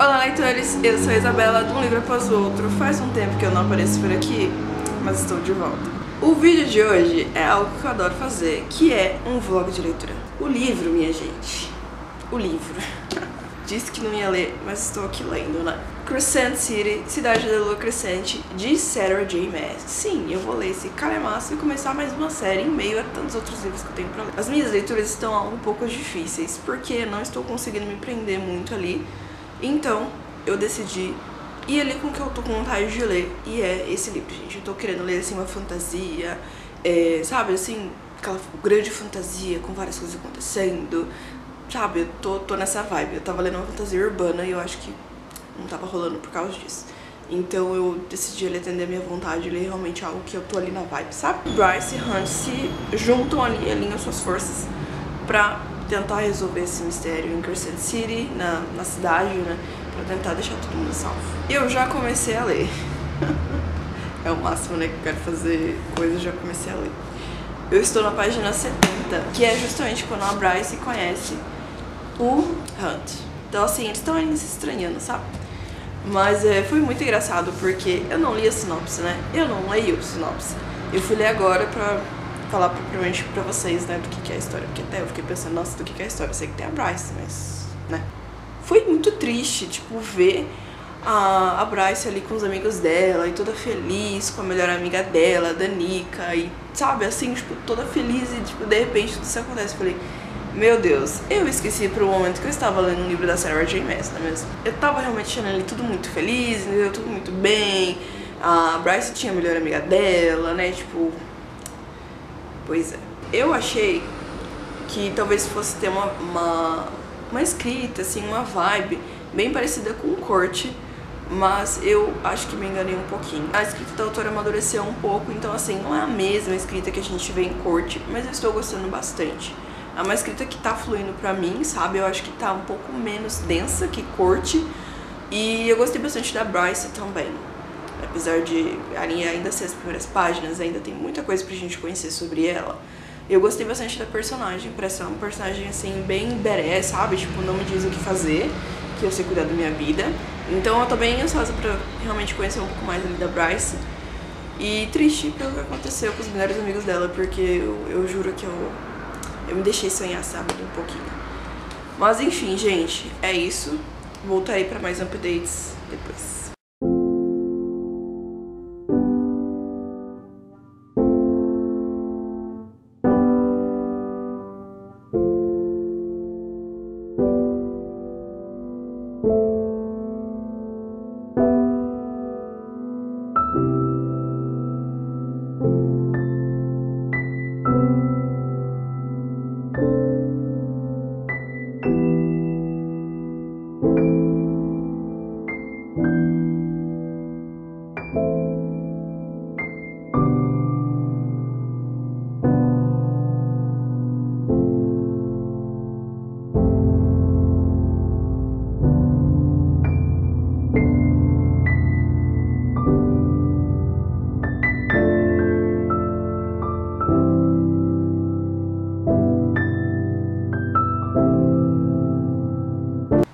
Olá, leitores! Eu sou a Isabela, de um livro após o outro. Faz um tempo que eu não apareço por aqui, mas estou de volta. O vídeo de hoje é algo que eu adoro fazer, que é um vlog de leitura. O livro, minha gente. O livro. Disse que não ia ler, mas estou aqui lendo, né? Crescent City, Cidade da Lua Crescente, de Sarah J. Maas. Sim, eu vou ler esse calhamaço e começar mais uma série em meio a tantos outros livros que eu tenho pra ler. As minhas leituras estão um pouco difíceis, porque eu não estou conseguindo me prender muito ali. Então, eu decidi ir ali com o que eu tô com vontade de ler, e é esse livro, gente. Eu tô querendo ler, assim, uma fantasia, sabe, assim, aquela grande fantasia com várias coisas acontecendo, sabe? Eu tô nessa vibe. Eu tava lendo uma fantasia urbana e eu acho que não tava rolando por causa disso. Então eu decidi ali atender a minha vontade de ler realmente algo que eu tô ali na vibe, sabe? Bryce e Hunt se juntam ali, alinham suas forças pra tentar resolver esse mistério em Crescent City, na cidade, né? Pra tentar deixar todo mundo salvo. Eu já comecei a ler. É o máximo, né, que eu quero fazer coisas, já comecei a ler. Eu estou na página 70, que é justamente quando a Bryce conhece o Hunt. Então, assim, eles estão ainda se estranhando, sabe? Mas foi muito engraçado, porque eu não li a sinopse, né? Eu não leio sinopse. Eu fui ler agora pra falar propriamente pra vocês, né, do que é a história. Porque até eu fiquei pensando, nossa, do que é a história? Eu sei que tem a Bryce, mas, né? Foi muito triste, tipo, ver a Bryce ali com os amigos dela, e toda feliz com a melhor amiga dela, a Danica, e sabe, assim, tipo, toda feliz, e tipo, de repente tudo isso acontece. Eu falei, meu Deus, eu esqueci por um momento que eu estava lendo um livro da Sarah J. Maas, não é mesmo? Eu tava realmente achando ali tudo muito feliz, entendeu? Tudo muito bem. A Bryce tinha a melhor amiga dela, né, tipo... Pois é. Eu achei que talvez fosse ter uma escrita, assim, uma vibe bem parecida com o Court, mas eu acho que me enganei um pouquinho. A escrita da autora amadureceu um pouco, então, assim, não é a mesma escrita que a gente vê em Court, mas eu estou gostando bastante. É uma escrita que tá fluindo pra mim, sabe? Eu acho que tá um pouco menos densa que Court, e eu gostei bastante da Bryce também. Apesar de ainda ser as primeiras páginas, ainda tem muita coisa pra gente conhecer sobre ela. Eu gostei bastante da personagem, parece ser uma personagem, assim, bem badass, sabe? Tipo, não me diz o que fazer, que eu sei cuidar da minha vida. Então eu tô bem ansiosa pra realmente conhecer um pouco mais ali da Bryce. E triste pelo que aconteceu com os melhores amigos dela, porque eu juro que eu me deixei sonhar, sabe? Um pouquinho. Mas enfim, gente, é isso. Voltarei pra mais updates depois.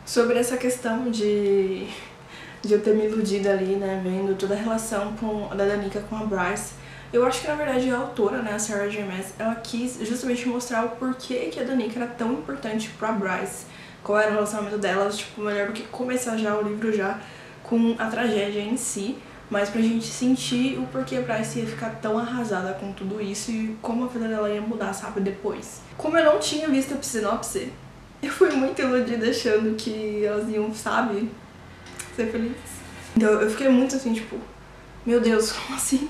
Sobre essa questão de eu ter me iludido ali, né, vendo toda a relação da Danica com a Bryce, eu acho que na verdade a autora, né, a Sarah J. Maas, ela quis justamente mostrar o porquê que a Danica era tão importante pra Bryce, qual era o relacionamento delas, tipo, melhor do que começar já o livro já com a tragédia em si, mas pra gente sentir o porquê a Bryce ia ficar tão arrasada com tudo isso e como a vida dela ia mudar, sabe, depois. Como eu não tinha visto a sinopse, eu fui muito iludida achando que elas iam, sabe, ser felizes. Então eu fiquei muito assim, tipo, meu Deus, como assim?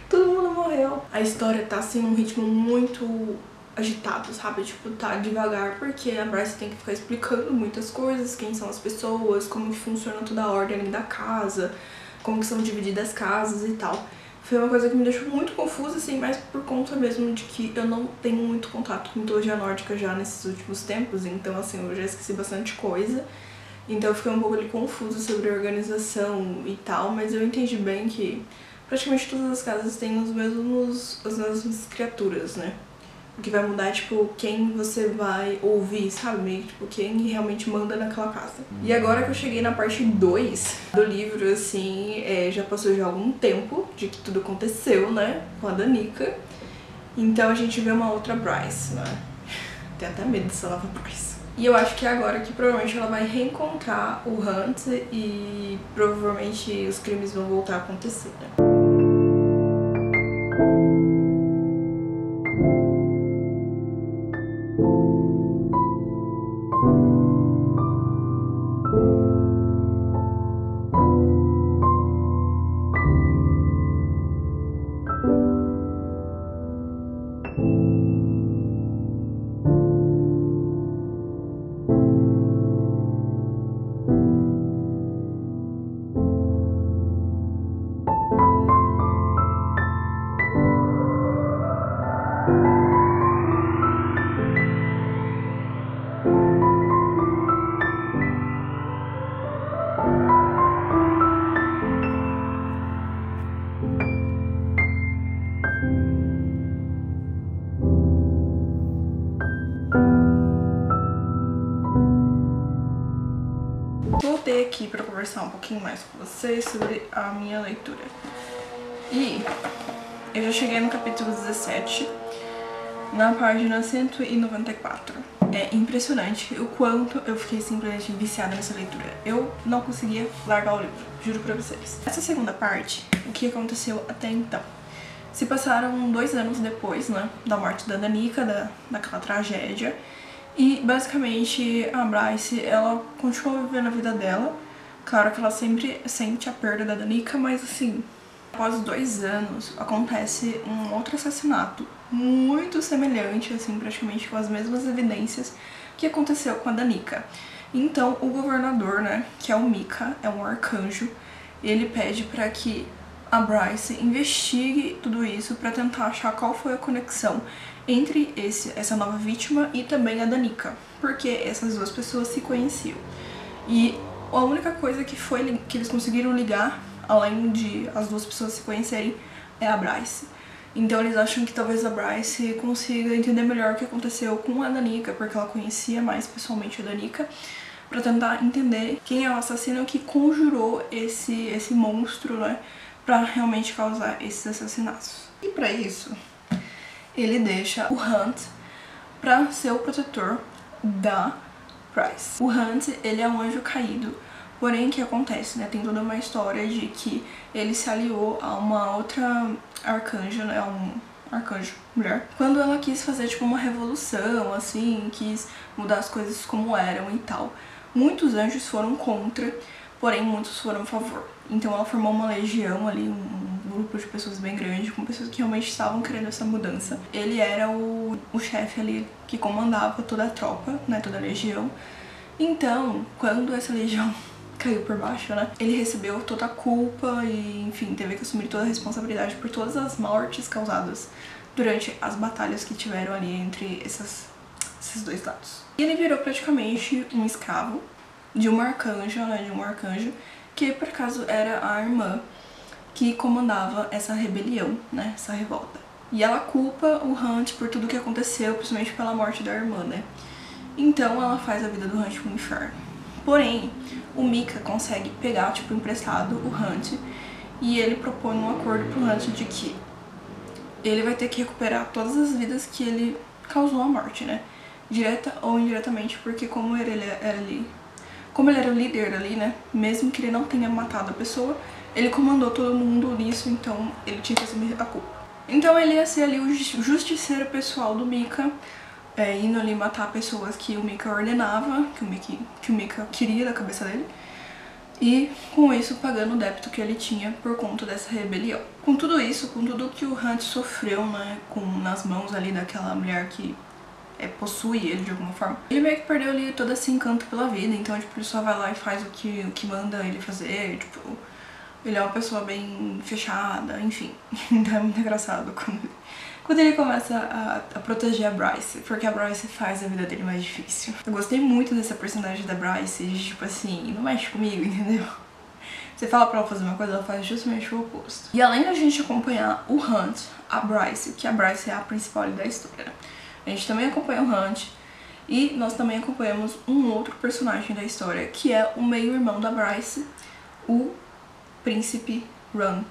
Todo mundo morreu. A história tá assim num ritmo muito agitado, sabe? Tipo, tá devagar, porque a Bryce tem que ficar explicando muitas coisas, quem são as pessoas, como que funciona toda a ordem da casa, como que são divididas as casas e tal. Foi uma coisa que me deixou muito confusa, assim, mas por conta mesmo de que eu não tenho muito contato com mitologia nórdica já nesses últimos tempos, então, assim, eu já esqueci bastante coisa. Então eu fiquei um pouco ali confusa sobre a organização e tal, mas eu entendi bem que praticamente todas as casas têm as mesmas criaturas, né? O que vai mudar é, tipo, quem você vai ouvir, sabe? Meio, tipo, quem realmente manda naquela casa. E agora que eu cheguei na parte 2 do livro, assim, já passou já algum tempo de que tudo aconteceu, né? Com a Danica. Então a gente vê uma outra Bryce, né? Tenho até medo dessa nova Bryce. E eu acho que é agora que provavelmente ela vai reencontrar o Hunt e provavelmente os crimes vão voltar a acontecer, né? Voltei aqui para conversar um pouquinho mais com vocês sobre a minha leitura. E eu já cheguei no capítulo 17, na página 194. É impressionante o quanto eu fiquei simplesmente viciada nessa leitura. Eu não conseguia largar o livro, juro pra vocês. Essa segunda parte, o que aconteceu até então? Se passaram 2 anos depois, né, da morte da Danica, daquela tragédia. E basicamente a Bryce, ela continua vivendo a vida dela. Claro que ela sempre sente a perda da Danica, mas assim, após 2 anos acontece um outro assassinato muito semelhante, assim, praticamente com as mesmas evidências que aconteceu com a Danica. Então o governador, né, que é o Micah, é um arcanjo, ele pede para que a Bryce investigue tudo isso para tentar achar qual foi a conexão entre essa nova vítima e também a Danica, porque essas duas pessoas se conheciam. E a única coisa que eles conseguiram ligar, além de as duas pessoas se conhecerem, é a Bryce. Então eles acham que talvez a Bryce consiga entender melhor o que aconteceu com a Danica, porque ela conhecia mais pessoalmente a Danica, para tentar entender quem é o assassino que conjurou esse monstro, né, para realmente causar esses assassinatos. E para isso, ele deixa o Hunt para ser o protetor da Bryce. O Hunt, ele é um anjo caído, porém o que acontece, né, tem toda uma história de que ele se aliou a uma outra arcanja, né, arcanjo mulher, quando ela quis fazer tipo uma revolução, assim, quis mudar as coisas como eram e tal. Muitos anjos foram contra, porém muitos foram a favor. Então ela formou uma legião ali, um grupo de pessoas bem grande, com pessoas que realmente estavam querendo essa mudança. Ele era o chefe ali que comandava toda a tropa, né, toda a legião. Então, quando essa legião caiu por baixo, né, ele recebeu toda a culpa e, enfim, teve que assumir toda a responsabilidade por todas as mortes causadas durante as batalhas que tiveram ali entre esses dois lados. E ele virou praticamente um escravo de uma arcanja, né, que por acaso era a irmã que comandava essa rebelião, né, essa revolta. E ela culpa o Hunt por tudo que aconteceu, principalmente pela morte da irmã, né. Então ela faz a vida do Hunt pro inferno. Porém, o Micah consegue pegar, tipo, emprestado o Hunt e ele propõe um acordo pro Hunt de que ele vai ter que recuperar todas as vidas que ele causou a morte, né, direta ou indiretamente, porque como ele era o líder ali, né, mesmo que ele não tenha matado a pessoa, ele comandou todo mundo nisso, então ele tinha que assumir a culpa. Então ele ia ser ali o justiceiro pessoal do Micah, indo ali matar pessoas que o Micah ordenava, que o Micah queria da cabeça dele, e com isso pagando o débito que ele tinha por conta dessa rebelião. Com tudo isso, com tudo que o Hunt sofreu, né, nas mãos ali daquela mulher que possui ele de alguma forma, ele meio que perdeu ali todo esse encanto pela vida. Então, tipo, ele só vai lá e faz o que manda ele fazer, tipo, ele é uma pessoa bem fechada, enfim. Então é muito engraçado quando ele começa a proteger a Bryce, porque a Bryce faz a vida dele mais difícil. Eu gostei muito dessa personagem da Bryce, de, tipo assim, não mexe comigo, entendeu? Você fala pra ela fazer uma coisa, ela faz justamente o oposto. E além da gente acompanhar o Hunt, a Bryce, que a Bryce é a principal da história, A gente também acompanha o Hunt e nós também acompanhamos um outro personagem da história, que é o meio-irmão da Bryce, o príncipe Ron.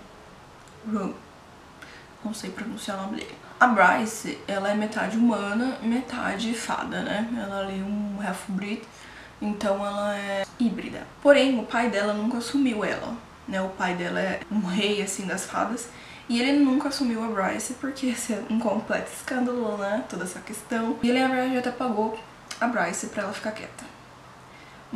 Não sei pronunciar o nome dele. A Bryce, ela é metade humana, metade fada, né? Ela é ali um half-breed, então ela é híbrida. Porém, o pai dela nunca assumiu ela, né? O pai dela é um rei, assim, das fadas, e ele nunca assumiu a Bryce porque esse é um completo escândalo, né? Toda essa questão. E ele, na verdade, até pagou a Bryce pra ela ficar quieta.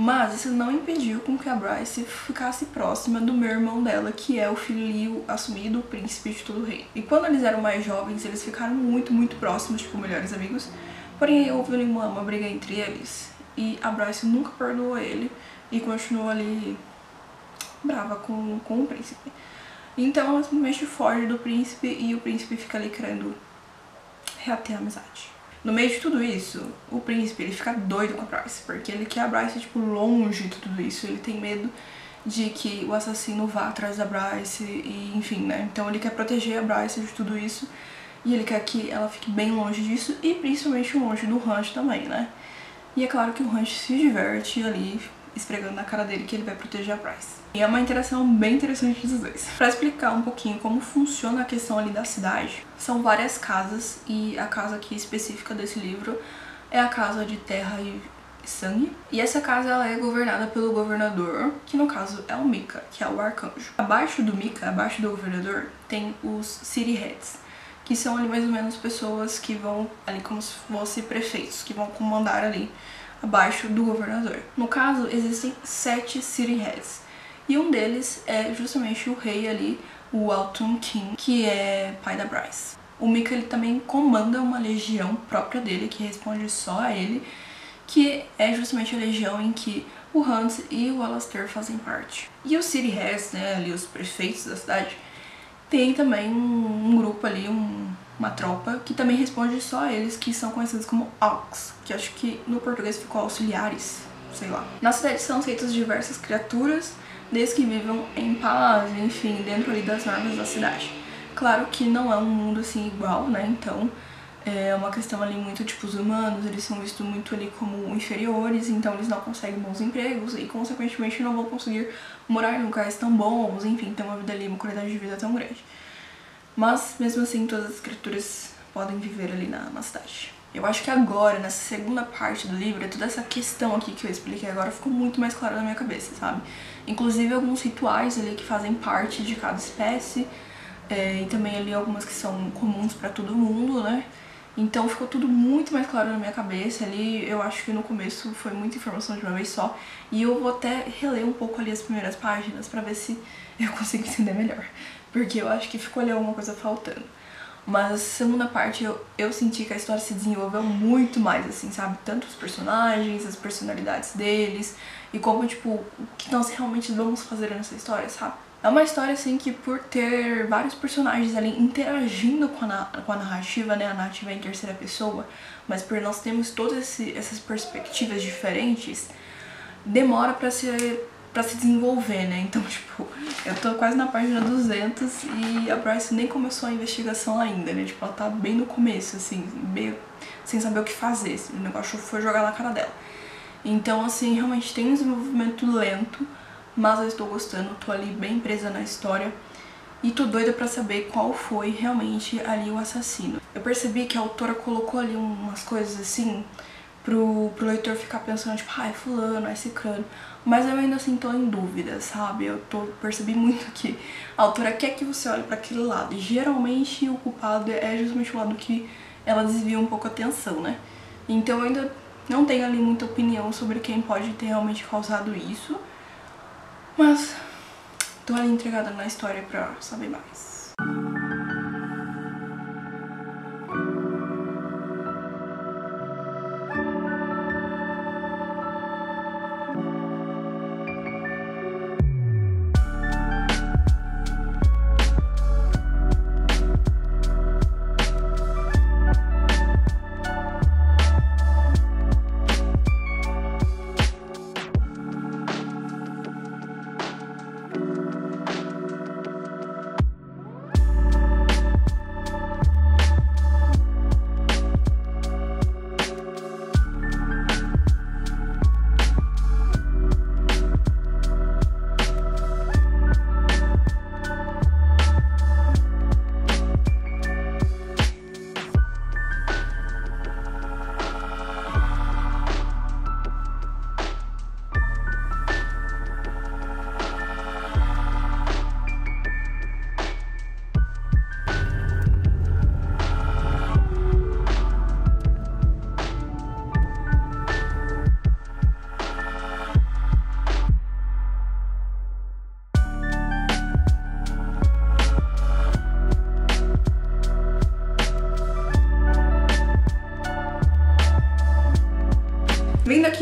Mas isso não impediu com que a Bryce ficasse próxima do meu irmão dela, que é o filho assumido, o príncipe de todo o rei. E quando eles eram mais jovens, eles ficaram muito, muito próximos, tipo, melhores amigos. Porém, houve uma briga entre eles. E a Bryce nunca perdoou ele e continuou ali brava com o príncipe. Então ela simplesmente foge do príncipe e o príncipe fica ali querendo reater a amizade. No meio de tudo isso, o príncipe, ele fica doido com a Bryce, porque ele quer a Bryce, tipo, longe de tudo isso. Ele tem medo de que o assassino vá atrás da Bryce e, enfim, né? Então ele quer proteger a Bryce de tudo isso e ele quer que ela fique bem longe disso e principalmente longe do Hunt também, né? E é claro que o Hunt se diverte ali, esfregando na cara dele que ele vai proteger a Bryce. E é uma interação bem interessante dos dois. Pra explicar um pouquinho como funciona a questão ali da cidade, são várias casas e a casa aqui específica desse livro é a Casa de Terra e Sangue. E essa casa ela é governada pelo governador, que no caso é o Micah, que é o arcanjo. Abaixo do Micah, abaixo do governador, tem os City Heads, que são ali mais ou menos pessoas que vão ali como se fossem prefeitos, que vão comandar ali abaixo do governador. No caso, existem 7 City Heads. E um deles é justamente o rei ali, o Autumn King, que é pai da Bryce. O Micah, ele também comanda uma legião própria dele, que responde só a ele, que é justamente a legião em que o Hunt e o Alastair fazem parte. E os City Heads, né, ali os prefeitos da cidade, tem também um grupo ali, uma tropa, que também responde só a eles, que são conhecidos como Aux, que acho que no português ficou auxiliares, sei lá. Na cidade são aceitas diversas criaturas, desde que vivam em paz, enfim, dentro ali das normas da cidade. Claro que não é um mundo assim igual, né, então é uma questão ali muito tipo os humanos, eles são vistos muito ali como inferiores, então eles não conseguem bons empregos e consequentemente não vão conseguir morar em lugares tão bons, enfim, ter uma vida ali, uma qualidade de vida tão grande. Mas mesmo assim todas as criaturas podem viver ali na cidade. Eu acho que agora, nessa segunda parte do livro, toda essa questão aqui que eu expliquei agora ficou muito mais clara na minha cabeça, sabe? Inclusive alguns rituais ali que fazem parte de cada espécie, e também ali algumas que são comuns pra todo mundo, né? Então ficou tudo muito mais claro na minha cabeça ali. Eu acho que no começo foi muita informação de uma vez só, e eu vou até reler um pouco ali as primeiras páginas pra ver se eu consigo entender melhor, porque eu acho que ficou ali alguma coisa faltando. Mas a segunda parte eu senti que a história se desenvolveu muito mais, assim, sabe? Tanto os personagens, as personalidades deles, e como, tipo, o que nós realmente vamos fazer nessa história, sabe? É uma história, assim, que por ter vários personagens ali interagindo com a narrativa, né? A narrativa é em terceira pessoa, mas por nós termos todas essas perspectivas diferentes, demora pra se desenvolver, né? Então, tipo, eu tô quase na página 200 e a Bryce nem começou a investigação ainda, né? Tipo, ela tá bem no começo, assim, meio sem saber o que fazer. Assim, o negócio foi jogar na cara dela. Então, assim, realmente tem um desenvolvimento lento, mas eu estou gostando, tô ali bem presa na história e tô doida pra saber qual foi realmente ali o assassino. Eu percebi que a autora colocou ali umas coisas assim pro leitor ficar pensando, tipo, ai, fulano, ai, ciclano. Mas eu ainda assim tô em dúvida, sabe? Percebi muito que a autora quer que você olhe pra aquele lado. E geralmente o culpado é justamente o lado que ela desvia um pouco a atenção, né? Então eu ainda não tenho ali muita opinião sobre quem pode ter realmente causado isso. Mas tô ali entregada na história pra saber mais.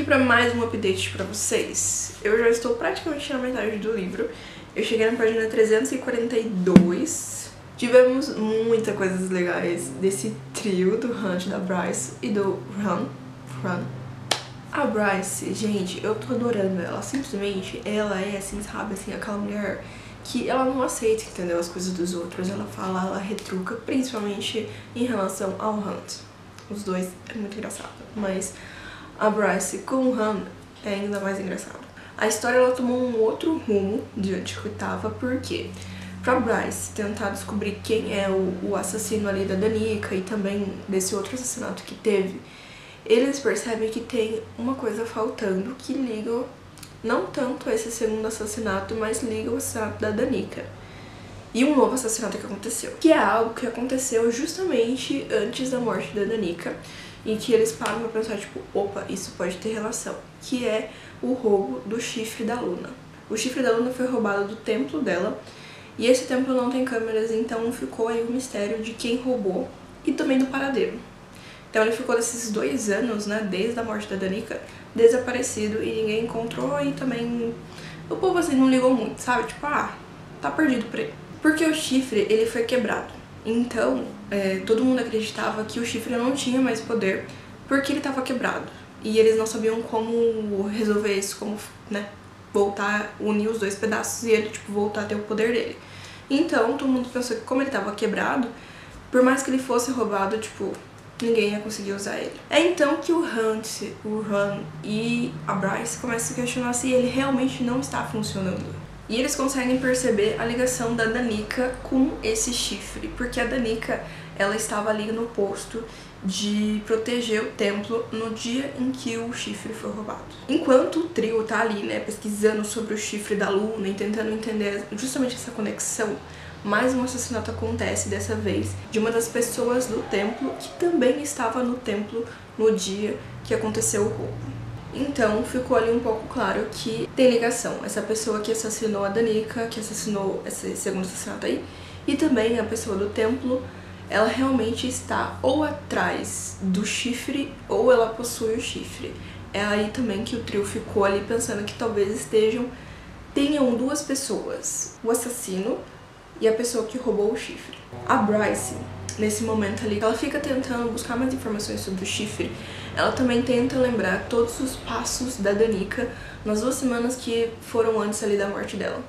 para mais um update para vocês. Eu já estou praticamente na metade do livro. Eu cheguei na página 342. Tivemos muitas coisas legais desse trio do Hunt, da Bryce e do Ron. A Bryce, gente, eu tô adorando ela. Simplesmente, ela é assim, sabe, assim, aquela mulher que ela não aceita, entendeu, as coisas dos outros. Ela fala, ela retruca, principalmente em relação ao Hunt. Os dois é muito engraçado, mas a Bryce com o Hunt é ainda mais engraçado. A história, ela tomou um outro rumo diante do que tava, porque pra Bryce tentar descobrir quem é o assassino ali da Danica e também desse outro assassinato que teve, eles percebem que tem uma coisa faltando que liga não tanto a esse segundo assassinato, mas liga o assassinato da Danica e um novo assassinato que aconteceu, que é algo que aconteceu justamente antes da morte da Danica e que eles param pra pensar, tipo, opa, isso pode ter relação, que é o roubo do chifre da Luna. O chifre da Luna foi roubado do templo dela e esse templo não tem câmeras, então ficou aí o mistério de quem roubou e também do paradeiro. Então ele ficou desses 2 anos, né, desde a morte da Danica, desaparecido e ninguém encontrou e também o povo assim não ligou muito, sabe? Tipo, ah, tá perdido por aí. Porque o chifre, ele foi quebrado. Então, todo mundo acreditava que o chifre não tinha mais poder porque ele tava quebrado. E eles não sabiam como resolver isso, como, né, voltar, unir os 2 pedaços e ele, tipo, voltar a ter o poder dele. Então, todo mundo pensou que como ele tava quebrado, por mais que ele fosse roubado, tipo, ninguém ia conseguir usar ele. É então que o Hunt, o Ron e a Bryce começam a se questionar se ele realmente não está funcionando. E eles conseguem perceber a ligação da Danica com esse chifre, porque a Danica, ela estava ali no posto de proteger o templo no dia em que o chifre foi roubado. Enquanto o trio tá ali, né, pesquisando sobre o chifre da Luna e tentando entender justamente essa conexão, mais um assassinato acontece, dessa vez de uma das pessoas do templo que também estava no templo no dia que aconteceu o roubo. Então ficou ali um pouco claro que tem ligação. Essa pessoa que assassinou a Danica, que assassinou esse segundo assassinato aí, e também a pessoa do templo, ela realmente está ou atrás do chifre ou ela possui o chifre. É aí também que o trio ficou ali pensando que talvez tenham 2 pessoas, o assassino e a pessoa que roubou o chifre. A Bryce, nesse momento ali, ela fica tentando buscar mais informações sobre o chifre. Ela também tenta lembrar todos os passos da Danica nas 2 semanas que foram antes ali da morte dela.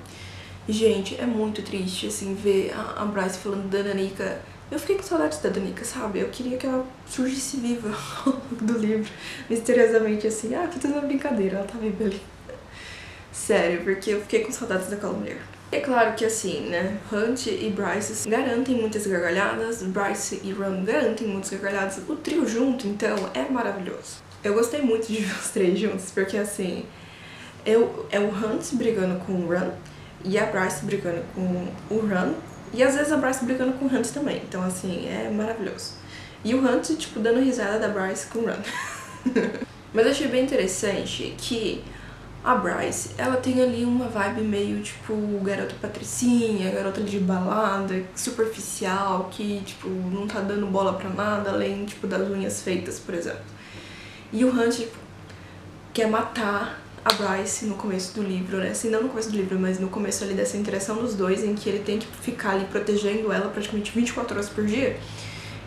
Gente, é muito triste, assim, ver a Bryce falando da Danica. Eu fiquei com saudades da Danica, sabe? Eu queria que ela surgisse viva ao longo do livro, misteriosamente, assim. Ah, foi tudo uma brincadeira, ela tá viva ali. Sério, porque eu fiquei com saudades daquela mulher. É claro que assim, né, Hunt e Bryce garantem muitas gargalhadas, Bryce e Ron garantem muitas gargalhadas, o trio junto, então, é maravilhoso. Eu gostei muito de ver os 3 juntos, porque assim, é o Hunt brigando com o Ron, e a Bryce brigando com o Ron, e às vezes a Bryce brigando com o Hunt também, então assim, é maravilhoso. E o Hunt, tipo, dando risada da Bryce com o Ron. Mas eu achei bem interessante que a Bryce, ela tem ali uma vibe meio, tipo, garota patricinha, garota de balada, superficial, que, tipo, não tá dando bola pra nada, além, tipo, das unhas feitas, por exemplo. E o Hunt, tipo, quer matar a Bryce no começo do livro, né? Assim, não no começo do livro, mas no começo ali dessa interação dos dois, em que ele tem que ficar ali protegendo ela praticamente 24 horas por dia.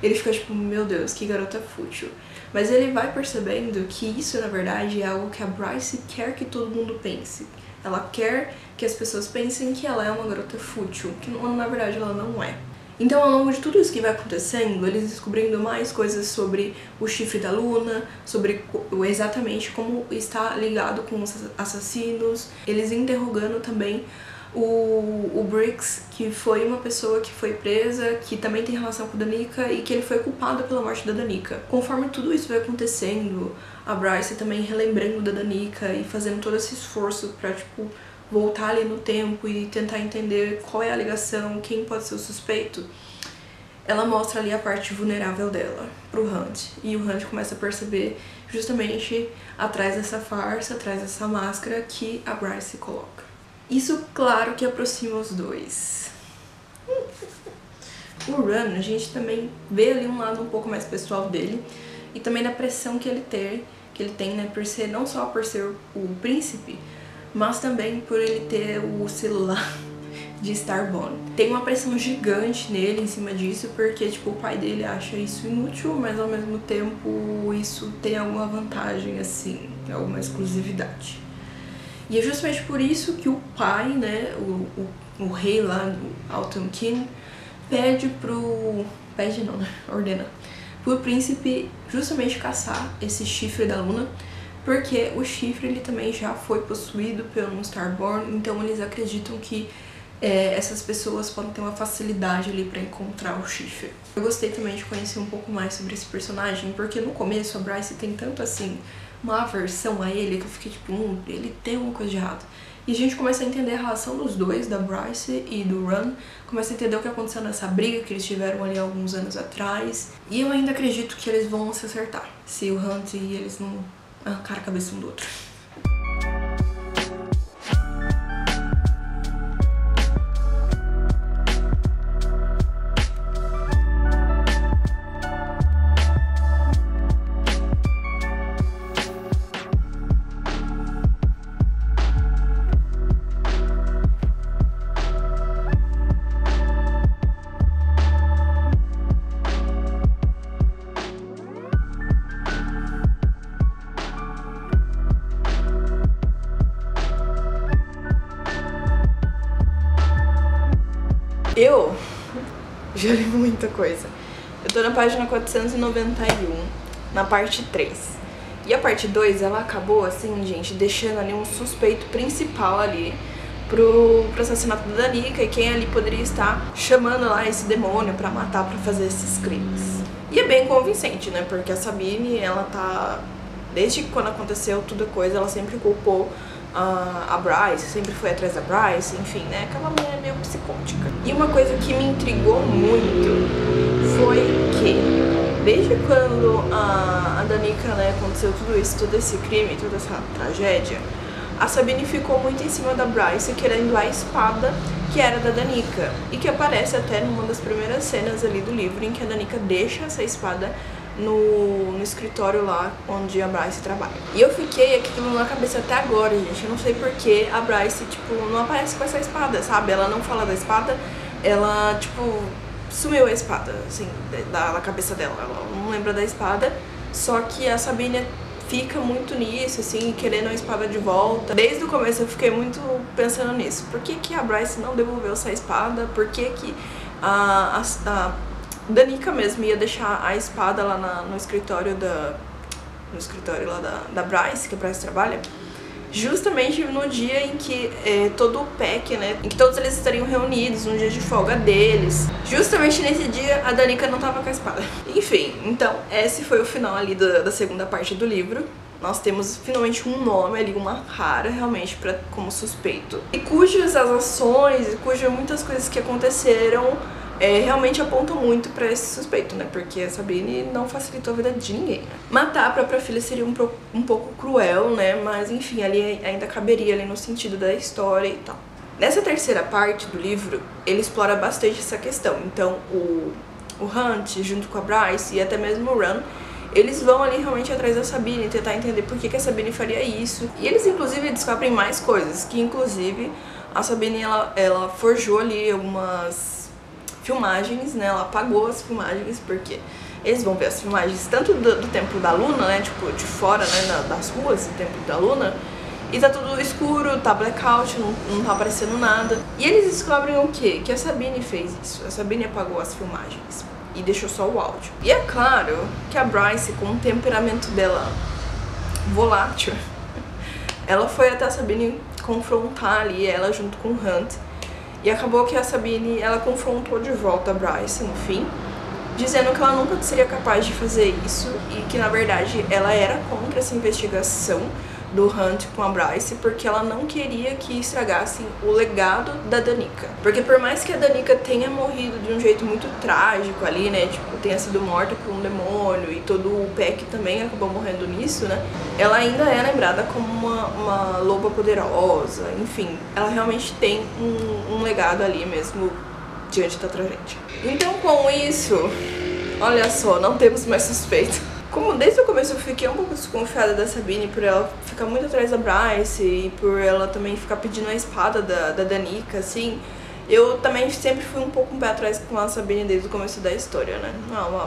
Ele fica tipo, meu Deus, que garota fútil. Mas ele vai percebendo que isso, na verdade, é algo que a Bryce quer que todo mundo pense. Ela quer que as pessoas pensem que ela é uma garota fútil, que na verdade ela não é. Então, ao longo de tudo isso que vai acontecendo, eles descobrindo mais coisas sobre o chifre da Luna, sobre exatamente como está ligado com os assassinos, eles interrogando também o Briggs, que foi uma pessoa que foi presa, que também tem relação com a Danica e que ele foi culpado pela morte da Danica. Conforme tudo isso vai acontecendo, a Bryce também relembrando da Danica e fazendo todo esse esforço pra, tipo, voltar ali no tempo e tentar entender qual é a ligação, quem pode ser o suspeito. Ela mostra ali a parte vulnerável dela pro Hunt. E o Hunt começa a perceber justamente atrás dessa farsa, atrás dessa máscara que a Bryce coloca. Isso, claro, que aproxima os dois. O Ron, a gente também vê ali um lado um pouco mais pessoal dele e também da pressão que ele que ele tem, né, por ser, não só por ser o príncipe, mas também por ele ter o celular de Starbond. Tem uma pressão gigante nele em cima disso, porque tipo, o pai dele acha isso inútil, mas ao mesmo tempo isso tem alguma vantagem, assim, alguma exclusividade. E é justamente por isso que o pai, né, o rei lá, o Autumn King, ordena pro príncipe justamente caçar esse chifre da Luna, porque o chifre ele também já foi possuído pelo Starborn, então eles acreditam que essas pessoas podem ter uma facilidade ali pra encontrar o chifre. Eu gostei também de conhecer um pouco mais sobre esse personagem, porque no começo a Bryce tem tanto assim uma aversão a ele que eu fiquei tipo, ele tem alguma coisa de errado. E a gente começa a entender a relação dos dois, da Bryce e do Ron, começa a entender o que aconteceu nessa briga que eles tiveram ali alguns anos atrás. E eu ainda acredito que eles vão se acertar, se o Hunt e eles não arrancaram a cabeça um do outro. Eu já li muita coisa. Eu tô na página 491, na parte 3. E a parte 2, ela acabou, assim, gente, deixando ali um suspeito principal ali pro assassinato da Danica e quem ali poderia estar chamando lá esse demônio pra matar, pra fazer esses crimes. E é bem convincente, né? Porque a Sabine, ela tá... Desde quando aconteceu tudo coisa, ela sempre culpou a Bryce, sempre foi atrás da Bryce, enfim, né? Aquela mulher meio psicótica. E uma coisa que me intrigou muito foi que, desde quando a Danica, né, aconteceu tudo isso, todo esse crime, toda essa tragédia, a Sabine ficou muito em cima da Bryce, querendo a espada que era da Danica. E que aparece até numa das primeiras cenas ali do livro, em que a Danica deixa essa espada no escritório lá onde a Bryce trabalha. E eu fiquei aquilo na cabeça até agora, gente. Eu não sei porque a Bryce, tipo, não aparece com essa espada, sabe? Ela não fala da espada, ela, tipo, sumiu a espada, assim, da cabeça dela. Ela não lembra da espada, só que a Sabine fica muito nisso, assim, querendo a espada de volta. Desde o começo eu fiquei muito pensando nisso. Por que que a Bryce não devolveu essa espada? Por que que a Danica mesmo ia deixar a espada lá no escritório lá da Bryce, que a Bryce trabalha, justamente no dia em que todo o PEC, né, em que todos eles estariam reunidos, um dia de folga deles. Justamente nesse dia a Danica não tava com a espada. Enfim, então esse foi o final ali da segunda parte do livro. Nós temos finalmente um nome ali, uma rara realmente como suspeito, e cujas as ações, cujas muitas coisas que aconteceram realmente apontam muito pra esse suspeito, né? Porque a Sabine não facilitou a vida de ninguém, né? Matar a própria filha seria um pouco cruel, né? Mas enfim, ali ainda caberia ali no sentido da história e tal. Nessa terceira parte do livro, ele explora bastante essa questão. Então o Hunt, junto com a Bryce e até mesmo o Ron, eles vão ali realmente atrás da Sabine, tentar entender por que a Sabine faria isso. E eles inclusive descobrem mais coisas, que inclusive a Sabine ela forjou ali algumas filmagens, né? Ela apagou as filmagens, porque eles vão ver as filmagens tanto do Templo da Luna, né? Tipo, de fora, né? Das ruas do Templo da Luna. E tá tudo escuro, tá blackout, não tá aparecendo nada. E eles descobrem o quê? Que a Sabine fez isso. A Sabine apagou as filmagens e deixou só o áudio. E é claro que a Bryce, com o temperamento dela volátil, ela foi até a Sabine confrontar ali, ela junto com o Hunt. E acabou que a Sabine, ela confrontou de volta a Bryce, no fim, dizendo que ela nunca seria capaz de fazer isso e que, na verdade, ela era contra essa investigação do Hunt com a Bryce, porque ela não queria que estragassem o legado da Danica. Porque por mais que a Danica tenha morrido de um jeito muito trágico ali, né, tipo, tenha sido morta por um demônio e todo o PEC também acabou morrendo nisso, né, ela ainda é lembrada como uma loba poderosa, enfim, ela realmente tem um legado ali mesmo diante da tragédia. Então com isso, olha só, não temos mais suspeito. Como desde o começo eu fiquei um pouco desconfiada da Sabine por ela ficar muito atrás da Bryce e por ela também ficar pedindo a espada da Danica, assim, eu também sempre fui um pouco um pé atrás com a Sabine desde o começo da história, né?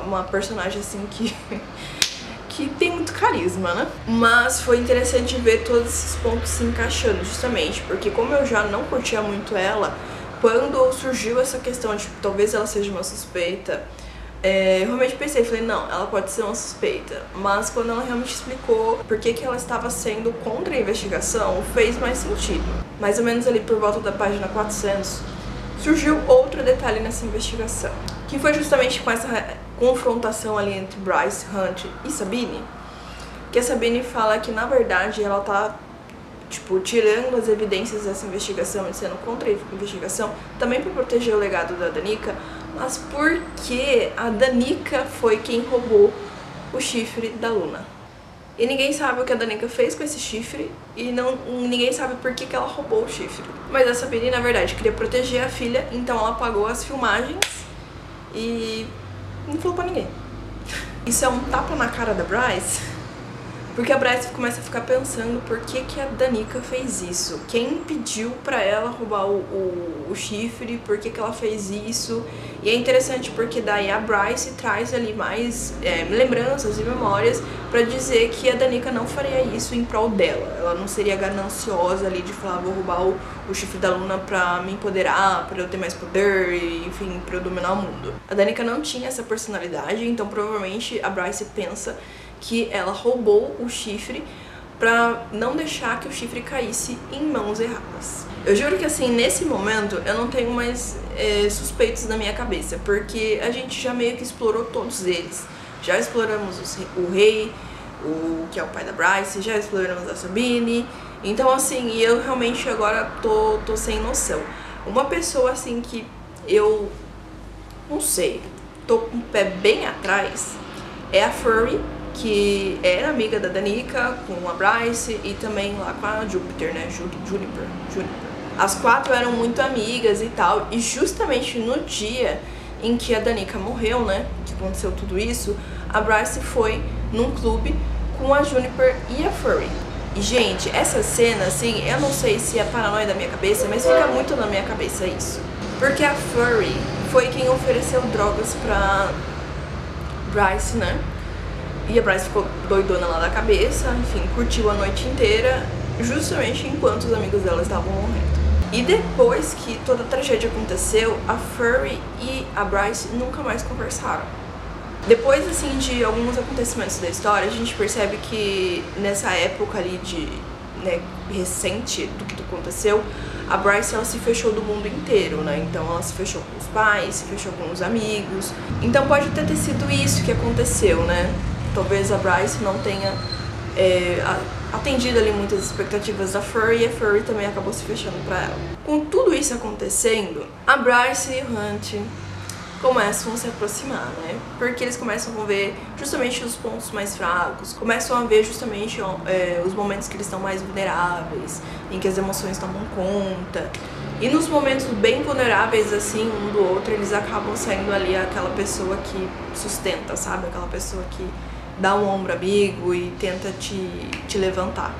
Uma personagem assim que tem muito carisma, né? Mas foi interessante ver todos esses pontos se encaixando, justamente, porque como eu já não curtia muito ela, quando surgiu essa questão de talvez ela seja uma suspeita, eu realmente pensei, falei, não, ela pode ser uma suspeita. Mas quando ela realmente explicou por que ela estava sendo contra a investigação, fez mais sentido. Mais ou menos ali por volta da página 400, surgiu outro detalhe nessa investigação, que foi justamente com essa confrontação ali entre Bryce, Hunt e Sabine, que a Sabine fala que na verdade ela tá tipo tirando as evidências dessa investigação e sendo contra a investigação também para proteger o legado da Danica, mas porque a Danica foi quem roubou o chifre da Luna. E ninguém sabe o que a Danica fez com esse chifre e ninguém sabe por que ela roubou o chifre. Mas a Sabine, na verdade, queria proteger a filha, então ela apagou as filmagens e não falou pra ninguém. Isso é um tapa na cara da Bryce, porque a Bryce começa a ficar pensando por que a Danica fez isso. Quem pediu pra ela roubar o chifre, por que ela fez isso. E é interessante porque daí a Bryce traz ali mais lembranças e memórias pra dizer que a Danica não faria isso em prol dela. Ela não seria gananciosa ali de falar, vou roubar o chifre da Luna pra me empoderar, pra eu ter mais poder, e, enfim, pra eu dominar o mundo. A Danica não tinha essa personalidade, então provavelmente a Bryce pensa que ela roubou o chifre pra não deixar que o chifre caísse em mãos erradas. Eu juro que assim, nesse momento, eu não tenho mais suspeitos na minha cabeça, porque a gente já meio que explorou todos eles. Já exploramos o rei, que é o pai da Bryce, já exploramos a Sabine, então assim, eu realmente agora tô sem noção. Uma pessoa assim que eu não sei, tô com o pé bem atrás, é a Furry, que era amiga da Danica com a Bryce e também lá com a Juniper, né? Juniper. As quatro eram muito amigas e tal, e justamente no dia em que a Danica morreu, né? Que aconteceu tudo isso, a Bryce foi num clube com a Juniper e a Furry. E, gente, essa cena, assim, eu não sei se é paranoia da minha cabeça, mas fica muito na minha cabeça isso. Porque a Furry foi quem ofereceu drogas pra Bryce, né? E a Bryce ficou doidona lá da cabeça, enfim, curtiu a noite inteira, justamente enquanto os amigos dela estavam morrendo. E depois que toda a tragédia aconteceu, a Furry e a Bryce nunca mais conversaram. Depois, assim, de alguns acontecimentos da história, a gente percebe que nessa época ali recente do que aconteceu, a Bryce, ela se fechou do mundo inteiro, né? Então ela se fechou com os pais, se fechou com os amigos. Então pode até ter sido isso que aconteceu, né? Talvez a Bryce não tenha atendido ali muitas expectativas da Furry, e a Furry também acabou se fechando pra ela. Com tudo isso acontecendo, a Bryce e o Hunt começam a se aproximar, né? Porque eles começam a ver justamente os pontos mais fracos, começam a ver justamente os momentos que eles estão mais vulneráveis, em que as emoções tomam conta. E nos momentos bem vulneráveis, assim, um do outro, eles acabam saindo ali aquela pessoa que sustenta, sabe? Aquela pessoa que dá um ombro amigo e tenta te levantar.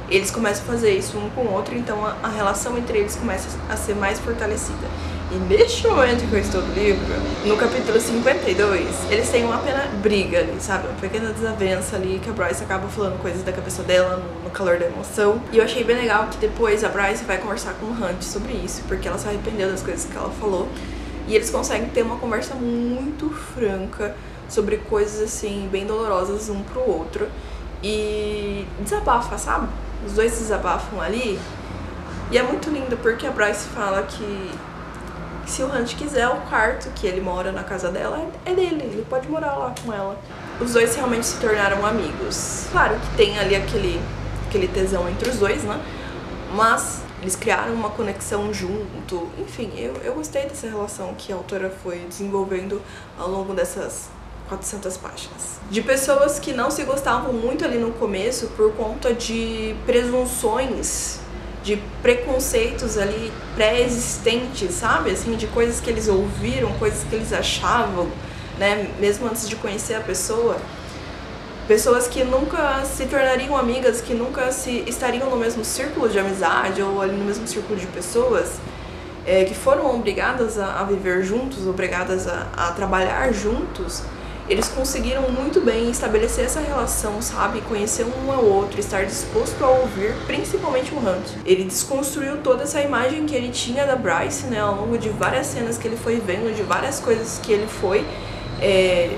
Eles começam a fazer isso um com o outro, então a relação entre eles começa a ser mais fortalecida. E neste momento que eu estou no livro, no capítulo 52, eles têm uma pequena briga ali, sabe? Uma pequena desavença ali, que a Bryce acaba falando coisas da cabeça dela no calor da emoção. E eu achei bem legal que depois a Bryce vai conversar com o Hunt sobre isso, porque ela se arrependeu das coisas que ela falou. E eles conseguem ter uma conversa muito franca sobre coisas, assim, bem dolorosas um pro outro. E desabafa, sabe? Os dois desabafam ali. E é muito lindo, porque a Bryce fala que se o Hunt quiser, o quarto que ele mora na casa dela é dele, ele pode morar lá com ela. Os dois realmente se tornaram amigos. Claro que tem ali aquele tesão entre os dois, né? Mas eles criaram uma conexão junto. Enfim, eu gostei dessa relação que a autora foi desenvolvendo ao longo dessas 400 páginas. De pessoas que não se gostavam muito ali no começo por conta de presunções, de preconceitos ali pré-existentes, sabe? Assim, de coisas que eles ouviram, coisas que eles achavam, né? Mesmo antes de conhecer a pessoa. Pessoas que nunca se tornariam amigas, que nunca estariam no mesmo círculo de amizade ou ali no mesmo círculo de pessoas, que foram obrigadas a viver juntos, obrigadas a trabalhar juntos. Eles conseguiram muito bem estabelecer essa relação, sabe? Conhecer um ao outro, estar disposto a ouvir, principalmente o Hunt. Ele desconstruiu toda essa imagem que ele tinha da Bryce, né? Ao longo de várias cenas que ele foi vendo, de várias coisas que ele foi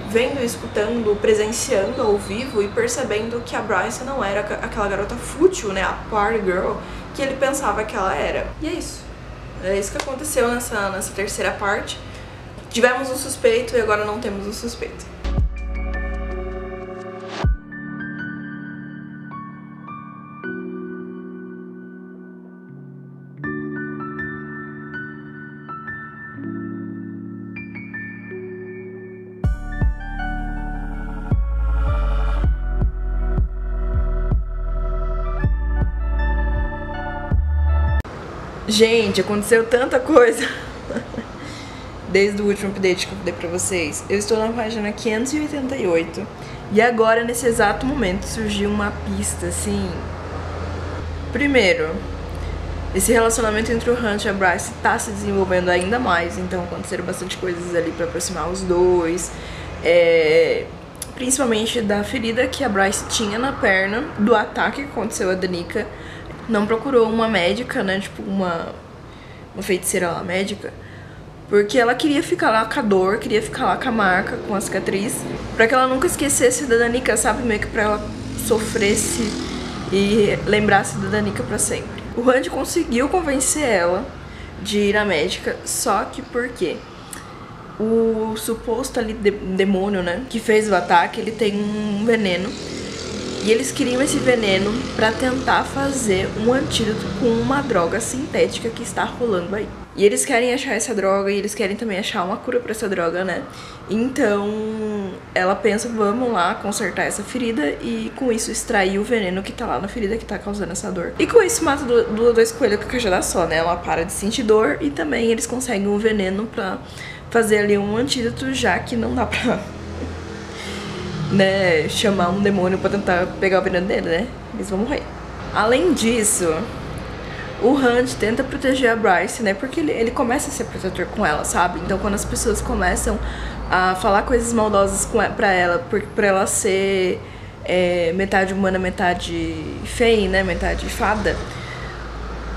vendo, escutando, presenciando ao vivo e percebendo que a Bryce não era aquela garota fútil, né? A party girl que ele pensava que ela era. E é isso. É isso que aconteceu nessa terceira parte. Tivemos um suspeito e agora não temos um suspeito. Gente, aconteceu tanta coisa desde o último update que eu dei pra vocês. Eu estou na página 588 e agora, nesse exato momento, surgiu uma pista, assim. Primeiro, esse relacionamento entre o Hunt e a Bryce tá se desenvolvendo ainda mais, então aconteceram bastante coisas ali pra aproximar os dois. Principalmente da ferida que a Bryce tinha na perna, do ataque que aconteceu a Danica. Não procurou uma médica, né, tipo uma feiticeira lá, médica, porque ela queria ficar lá com a dor, queria ficar lá com a marca, com a cicatriz, pra que ela nunca esquecesse da Danica, sabe, meio que pra ela sofresse e lembrasse da Danica pra sempre. O Hunt conseguiu convencer ela de ir à médica, só que por quê? O suposto ali demônio, né, que fez o ataque, ele tem um veneno. E eles queriam esse veneno pra tentar fazer um antídoto com uma droga sintética que está rolando aí. E eles querem achar essa droga e eles querem também achar uma cura pra essa droga, né? Então ela pensa, vamos lá consertar essa ferida e com isso extrair o veneno que tá lá na ferida que tá causando essa dor. E com isso mata dois coelhos com a cajada só, né? Ela para de sentir dor e também eles conseguem o veneno pra fazer ali um antídoto, já que não dá pra... né, chamar um demônio pra tentar pegar o veneno dele, né? Eles vão morrer. Além disso, o Hunt tenta proteger a Bryce, né? Porque ele começa a ser protetor com ela, sabe? Então quando as pessoas começam a falar coisas maldosas pra ela, pra ela ser metade humana, metade fei, né? Metade fada,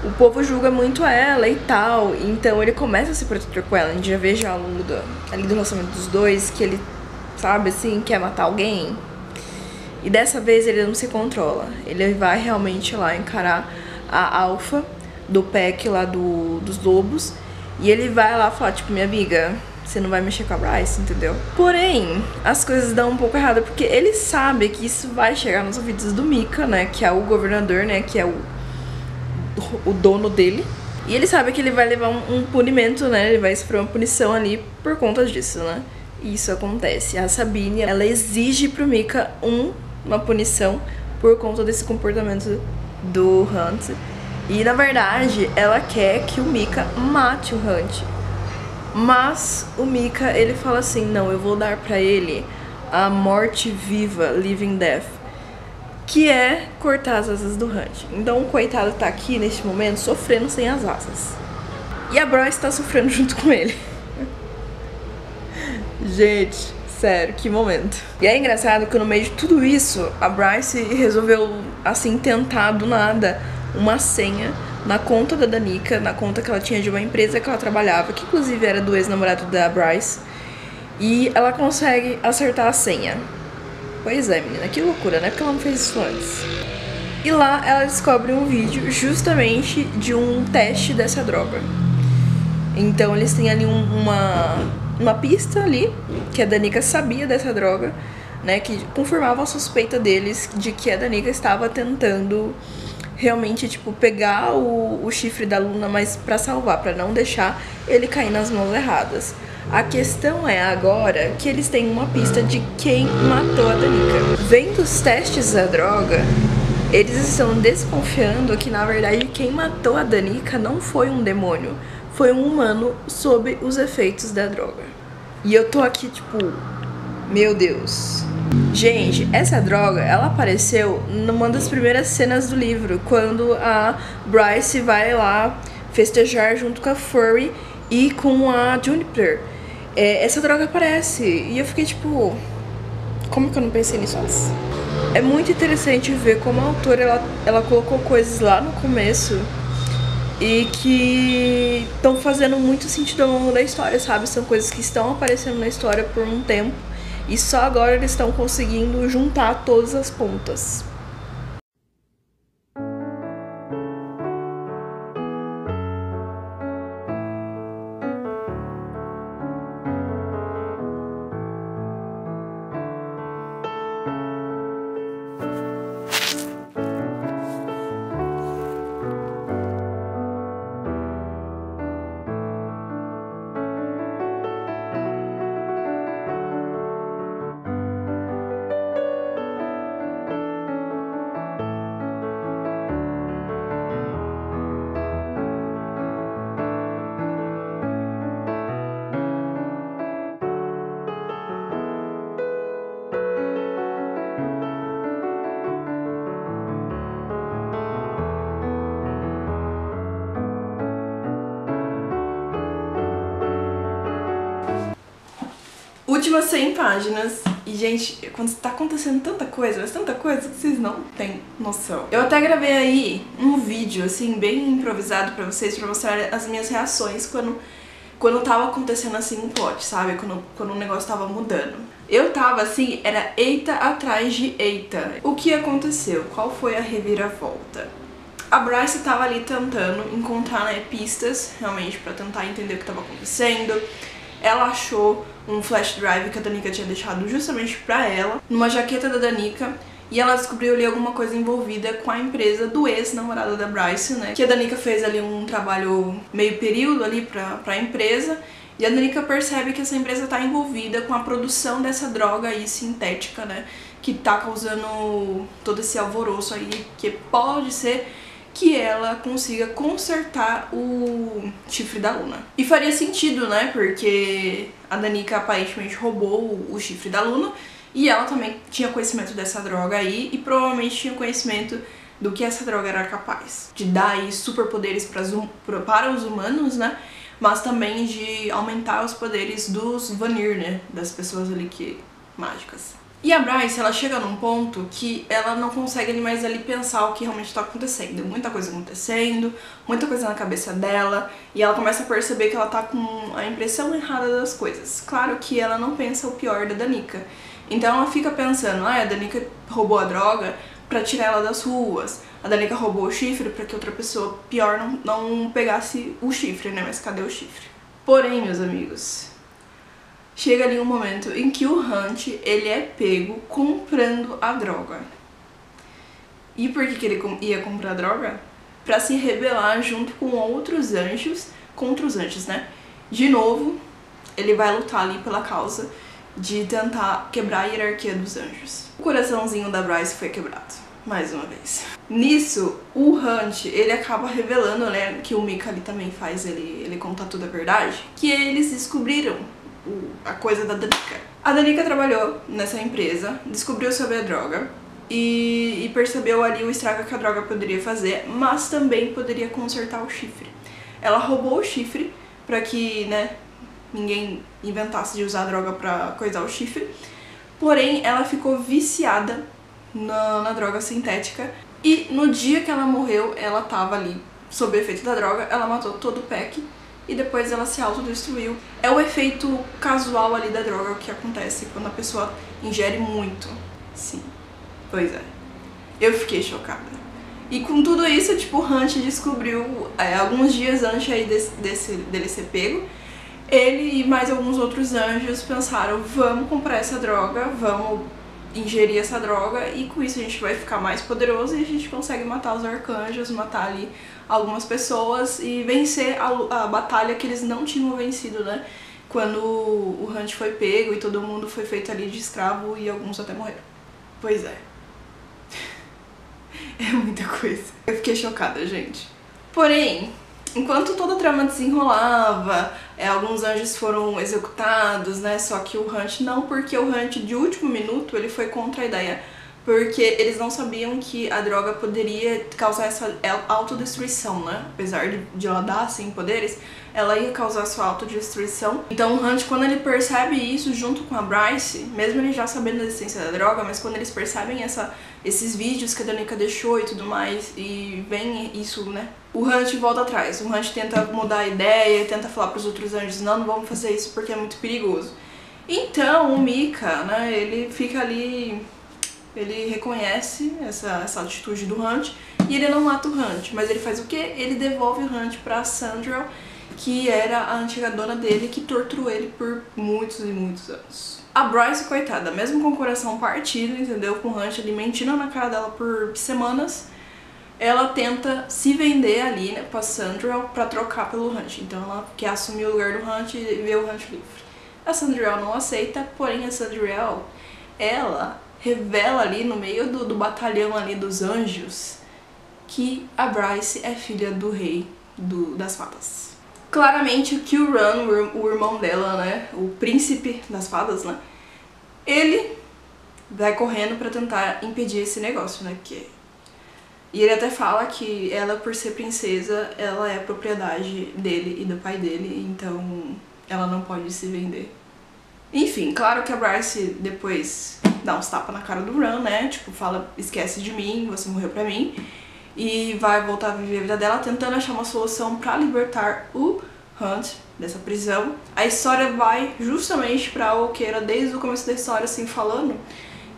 o povo julga muito ela e tal. Então ele começa a ser protetor com ela. A gente já vê já ao longo do relacionamento dos dois que ele, sabe, assim, quer matar alguém. E dessa vez ele não se controla. Ele vai realmente lá encarar a alfa do pack lá dos lobos. E ele vai lá falar, tipo, minha amiga, você não vai mexer com a Bryce, entendeu? Porém, as coisas dão um pouco errado, porque ele sabe que isso vai chegar nos ouvidos do Mika, né, que é o governador, né, que é o dono dele. E ele sabe que ele vai levar um punimento, né, ele vai sofrer uma punição ali por conta disso, né. Isso acontece. A Sabine, ela exige pro Mika uma punição por conta desse comportamento do Hunt. E na verdade, ela quer que o Mika mate o Hunt. Mas o Mika, ele fala assim, não, eu vou dar pra ele a morte viva, living death, que é cortar as asas do Hunt. Então o coitado tá aqui neste momento sofrendo sem as asas. E a Bryce tá sofrendo junto com ele. Gente, sério, que momento. E é engraçado que no meio de tudo isso, a Bryce resolveu, assim, tentar do nada uma senha na conta da Danica, na conta que ela tinha de uma empresa que ela trabalhava, que inclusive era do ex-namorado da Bryce. E ela consegue acertar a senha. Pois é, menina, que loucura, né? Porque ela não fez isso antes. E lá ela descobre um vídeo justamente de um teste dessa droga. Então eles têm ali uma pista ali, que a Danica sabia dessa droga, né, que confirmava a suspeita deles de que a Danica estava tentando realmente, tipo, pegar o chifre da Luna, mas pra salvar, pra não deixar ele cair nas mãos erradas. A questão é agora que eles têm uma pista de quem matou a Danica. Vendo os testes da droga, eles estão desconfiando que, na verdade, quem matou a Danica não foi um demônio, foi um humano sob os efeitos da droga. E eu tô aqui, tipo, meu Deus. Gente, essa droga, ela apareceu numa das primeiras cenas do livro, quando a Bryce vai lá festejar junto com a Furry e com a Juniper. Essa droga aparece, e eu fiquei tipo, como que eu não pensei nisso antes? É muito interessante ver como a autora, ela colocou coisas lá no começo e que estão fazendo muito sentido ao longo da história, sabe? São coisas que estão aparecendo na história por um tempo e só agora eles estão conseguindo juntar todas as pontas. Últimas 100 páginas. E, gente, quando tá acontecendo tanta coisa, mas tanta coisa que vocês não têm noção. Eu até gravei aí um vídeo, assim, bem improvisado pra vocês, pra mostrar as minhas reações quando tava acontecendo, assim, um plot, sabe? Quando o negócio tava mudando. Eu tava, assim, era eita atrás de eita. O que aconteceu? Qual foi a reviravolta? A Bryce tava ali tentando encontrar, né, pistas, realmente, pra tentar entender o que tava acontecendo. Ela achou um flash drive que a Danica tinha deixado justamente pra ela, numa jaqueta da Danica, e ela descobriu ali alguma coisa envolvida com a empresa do ex-namorado da Bryce, né? Que a Danica fez ali um trabalho meio período ali pra empresa, e a Danica percebe que essa empresa tá envolvida com a produção dessa droga aí sintética, né? Que tá causando todo esse alvoroço aí, que pode ser que ela consiga consertar o chifre da Luna. E faria sentido, né? Porque a Danica aparentemente roubou o chifre da Luna e ela também tinha conhecimento dessa droga aí e provavelmente tinha conhecimento do que essa droga era capaz. De dar aí superpoderes para os humanos, né? Mas também de aumentar os poderes dos Vanir, né? Das pessoas ali que... mágicas. E a Bryce, ela chega num ponto que ela não consegue mais ali pensar o que realmente tá acontecendo. Muita coisa acontecendo, muita coisa na cabeça dela, e ela começa a perceber que ela tá com a impressão errada das coisas. Claro que ela não pensa o pior da Danica. Então ela fica pensando, a Danica roubou a droga pra tirar ela das ruas. A Danica roubou o chifre pra que outra pessoa pior não pegasse o chifre, né? Mas cadê o chifre? Porém, meus amigos, chega ali um momento em que o Hunt, ele é pego comprando a droga. E por que ele ia comprar a droga? Pra se rebelar junto com outros anjos, contra os anjos, né? De novo, ele vai lutar ali pela causa de tentar quebrar a hierarquia dos anjos. O coraçãozinho da Bryce foi quebrado, mais uma vez. Nisso, o Hunt, ele acaba revelando, né, que o Mika ali também faz ele contar toda a verdade, que eles descobriram a coisa da Danica. A Danica trabalhou nessa empresa, descobriu sobre a droga e percebeu ali o estrago que a droga poderia fazer, mas também poderia consertar o chifre. Ela roubou o chifre para que, né, ninguém inventasse de usar a droga pra coisar o chifre, porém ela ficou viciada na droga sintética e no dia que ela morreu, ela tava ali sob o efeito da droga, ela matou todo o pack e depois ela se autodestruiu. É o efeito casual ali da droga, o que acontece quando a pessoa ingere muito. Sim, pois é. Eu fiquei chocada. E com tudo isso, tipo, o Hunt descobriu, alguns dias antes aí dele ser pego, ele e mais alguns outros anjos pensaram, vamos comprar essa droga, vamos ingerir essa droga e com isso a gente vai ficar mais poderoso e a gente consegue matar os arcanjos, matar ali algumas pessoas e vencer a batalha que eles não tinham vencido, né? Quando o Hunt foi pego e todo mundo foi feito ali de escravo e alguns até morreram. Pois é. É muita coisa. Eu fiquei chocada, gente. Porém, enquanto toda a trama desenrolava, alguns anjos foram executados, né? Só que o Hunt não, porque o Hunt de último minuto ele foi contra a ideia, porque eles não sabiam que a droga poderia causar essa autodestruição, né? Apesar de ela dar, assim, poderes, ela ia causar sua autodestruição. Então o Hunt, quando ele percebe isso junto com a Bryce, mesmo ele já sabendo da existência da droga, mas quando eles percebem esses vídeos que a Danica deixou e tudo mais, e vem isso, né? O Hunt volta atrás. O Hunt tenta mudar a ideia, tenta falar pros outros anjos, não vamos fazer isso porque é muito perigoso. Então o Micah, né, ele fica ali... Ele reconhece essa atitude do Hunt e ele não mata o Hunt, mas ele faz o quê? Ele devolve o Hunt pra Sandra, que era a antiga dona dele, que torturou ele por muitos e muitos anos. A Bryce, coitada, mesmo com o coração partido, entendeu? Com o Hunt ali mentindo na cara dela por semanas, ela tenta se vender ali, né, pra Sandra pra trocar pelo Hunt. Então ela quer assumir o lugar do Hunt e ver o Hunt livre. A Sandra não aceita, porém a Sandra, ela revela ali no meio do batalhão ali dos anjos que a Bryce é filha do rei das fadas. Claramente que o Ron, o irmão dela, né, o príncipe das fadas, né, ele vai correndo pra tentar impedir esse negócio, né, e ele até fala que ela, por ser princesa, ela é propriedade dele e do pai dele, então ela não pode se vender. Enfim, claro que a Bryce depois dá uns tapas na cara do Ron, né? Tipo, fala, esquece de mim, você morreu pra mim. E vai voltar a viver a vida dela, tentando achar uma solução pra libertar o Hunt dessa prisão. A história vai justamente pra o que era desde o começo da história, assim, falando,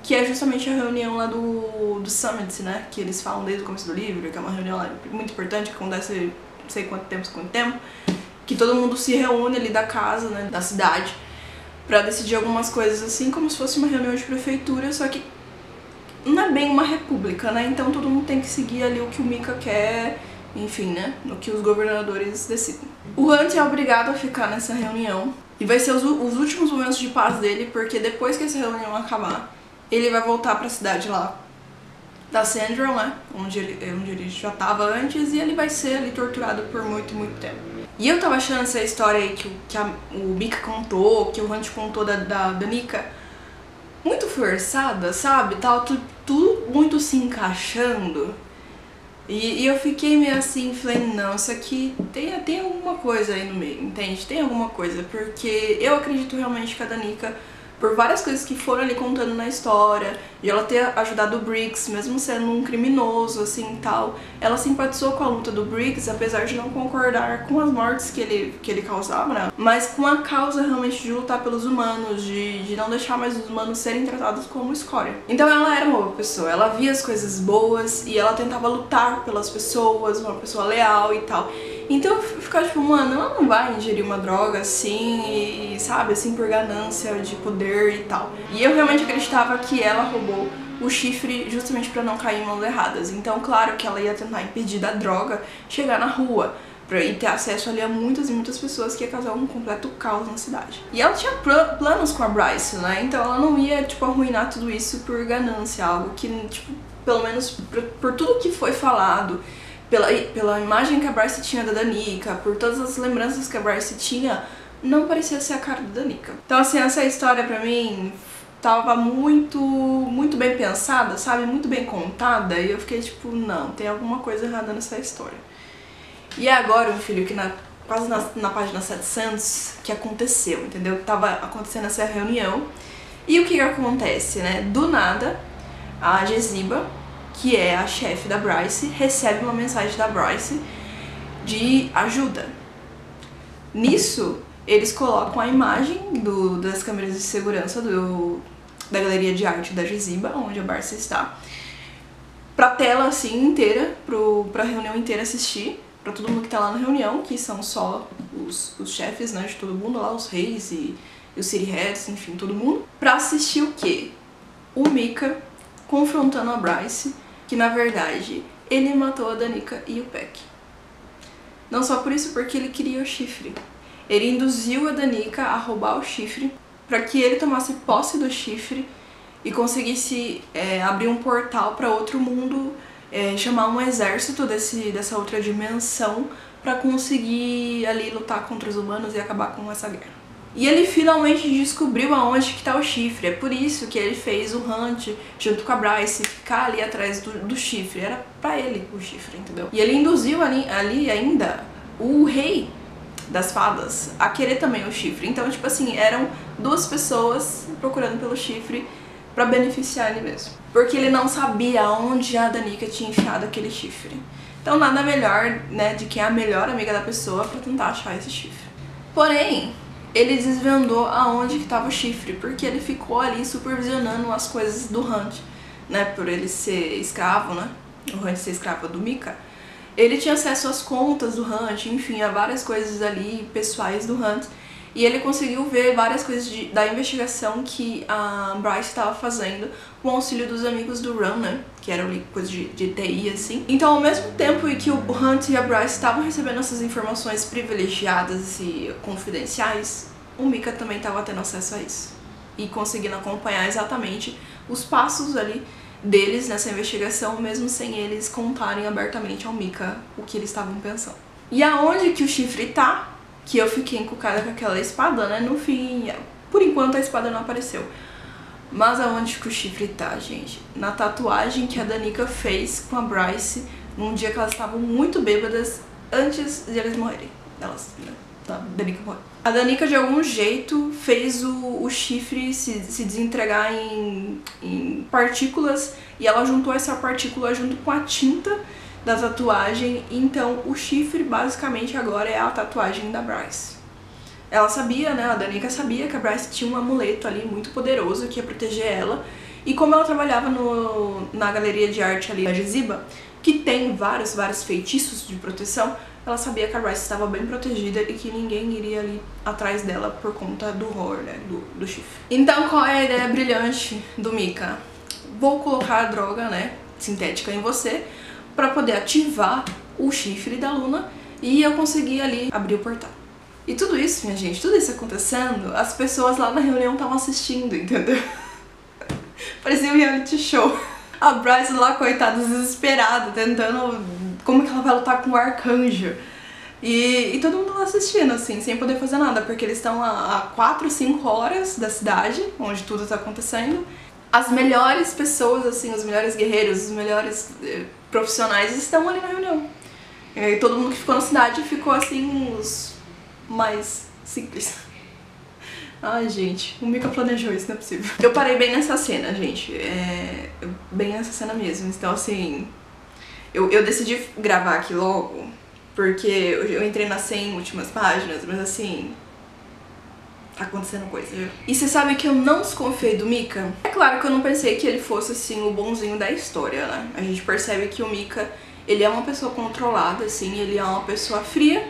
que é justamente a reunião lá do Summit, né? Que eles falam desde o começo do livro, que é uma reunião lá muito importante, que acontece não sei quanto tempo, que todo mundo se reúne ali da casa, né, da cidade, pra decidir algumas coisas, assim, como se fosse uma reunião de prefeitura, só que não é bem uma república, né? Então todo mundo tem que seguir ali o que o Micah quer, enfim, né? O que os governadores decidem. O Hunt é obrigado a ficar nessa reunião e vai ser os últimos momentos de paz dele, porque depois que essa reunião acabar, ele vai voltar pra cidade lá da Sandra, né? Onde ele já tava antes, e ele vai ser ali torturado por muito, muito tempo. E eu tava achando essa história aí que o Micah contou, que o Hunt contou da Danica, muito forçada, sabe? Tava tudo muito se encaixando. E eu fiquei meio assim, falei, não, isso aqui tem alguma coisa aí no meio, entende? Tem alguma coisa, porque eu acredito realmente que a Danica, por várias coisas que foram ali contando na história, de ela ter ajudado o Briggs, mesmo sendo um criminoso, assim, e tal, ela simpatizou com a luta do Briggs, apesar de não concordar com as mortes que ele causava, né? Mas com a causa realmente de lutar pelos humanos, de não deixar mais os humanos serem tratados como escória. Então ela era uma boa pessoa, ela via as coisas boas e ela tentava lutar pelas pessoas, uma pessoa leal e tal. Então eu ficava tipo, mano, ela não vai ingerir uma droga assim, e sabe, assim, por ganância de poder e tal. E eu realmente acreditava que ela roubou o chifre justamente pra não cair em mãos erradas. Então, claro que ela ia tentar impedir da droga chegar na rua e ter acesso ali a muitas e muitas pessoas, que ia causar um completo caos na cidade. E ela tinha planos com a Bryce, né? Então ela não ia, tipo, arruinar tudo isso por ganância, algo que, tipo, pelo menos por tudo que foi falado, pela imagem que a Bryce tinha da Danica, por todas as lembranças que a Bryce tinha, não parecia ser a cara da Danica. Então, assim, essa história pra mim tava muito bem pensada, sabe? Muito bem contada, e eu fiquei tipo, não, tem alguma coisa errada nessa história. E é agora, meu filho, que quase na página 700, que aconteceu, entendeu? Tava acontecendo essa reunião, e o que acontece, né? Do nada, a Jeziba, que é a chefe da Bryce, recebe uma mensagem da Bryce de ajuda. Nisso, eles colocam a imagem das câmeras de segurança da galeria de arte da Jeziba, onde a Bryce está, pra tela assim inteira, pra reunião inteira assistir, pra todo mundo que tá lá na reunião, que são só os chefes, né, de todo mundo lá, os reis e os city heads, enfim, todo mundo, pra assistir o quê? O Micah confrontando a Bryce, que na verdade ele matou a Danica e o Peck. Não só por isso, porque ele queria o chifre. Ele induziu a Danica a roubar o chifre para que ele tomasse posse do chifre e conseguisse abrir um portal para outro mundo, chamar um exército dessa outra dimensão pra conseguir ali lutar contra os humanos e acabar com essa guerra. E ele finalmente descobriu aonde que tá o chifre. É por isso que ele fez o Hunt, junto com a Bryce, ficar ali atrás do chifre. Era pra ele o chifre, entendeu? E ele induziu ali ainda o rei das fadas a querer também o chifre. Então, tipo assim, eram duas pessoas procurando pelo chifre pra beneficiar ele mesmo. Porque ele não sabia onde a Danica tinha enfiado aquele chifre. Então nada melhor, né, de quem é a melhor amiga da pessoa pra tentar achar esse chifre. Porém, ele desvendou aonde que tava o chifre, porque ele ficou ali supervisionando as coisas do Hunt, né, por ele ser escravo, né, o Hunt ser escravo do Mika. Ele tinha acesso às contas do Hunt, enfim, a várias coisas ali pessoais do Hunt, e ele conseguiu ver várias coisas da investigação que a Bryce estava fazendo com o auxílio dos amigos do Ron, né? Que eram coisas de TI, assim. Então, ao mesmo tempo em que o Hunt e a Bryce estavam recebendo essas informações privilegiadas e confidenciais, o Mika também estava tendo acesso a isso. E conseguindo acompanhar exatamente os passos ali deles nessa investigação, mesmo sem eles contarem abertamente ao Mika o que eles estavam pensando. E aonde que o chifre tá? Que eu fiquei encucada com aquela espada, né? No fim, por enquanto a espada não apareceu. Mas aonde que o chifre tá, gente? Na tatuagem que a Danica fez com a Bryce num dia que elas estavam muito bêbadas antes de eles morrerem. Elas, né? A Danica morreu. A Danica, de algum jeito, fez o chifre se desentregar em partículas e ela juntou essa partícula junto com a tinta da tatuagem, então o chifre basicamente agora é a tatuagem da Bryce. Ela sabia, né, a Danica sabia que a Bryce tinha um amuleto ali muito poderoso que ia proteger ela, e como ela trabalhava na galeria de arte ali da Geziba, que tem vários feitiços de proteção, ela sabia que a Bryce estava bem protegida e que ninguém iria ali atrás dela por conta do horror, né, do chifre. Então qual é a ideia brilhante do Mika? Vou colocar a droga, né, sintética em você, pra poder ativar o chifre da Luna e eu conseguir ali abrir o portal. E tudo isso, minha gente, tudo isso acontecendo, as pessoas lá na reunião estavam assistindo, entendeu? Parecia um reality show. A Bryce lá, coitada, desesperada, tentando como que ela vai lutar com o arcanjo. E todo mundo lá assistindo, assim, sem poder fazer nada, porque eles estão a 4, 5 horas da cidade, onde tudo tá acontecendo. As melhores pessoas, assim, os melhores guerreiros, os melhores profissionais estão ali na reunião. E todo mundo que ficou na cidade ficou, assim, os mais simples. Ai, gente, o Mika planejou isso, não é possível. Eu parei bem nessa cena, gente. Bem nessa cena mesmo. Então, assim, eu decidi gravar aqui logo, porque eu entrei nas 100 últimas páginas, mas assim, tá acontecendo coisa, viu? E você sabe que eu não desconfiei do Mika? É claro que eu não pensei que ele fosse, assim, o bonzinho da história, né? A gente percebe que o Mika, ele é uma pessoa controlada, assim, ele é uma pessoa fria,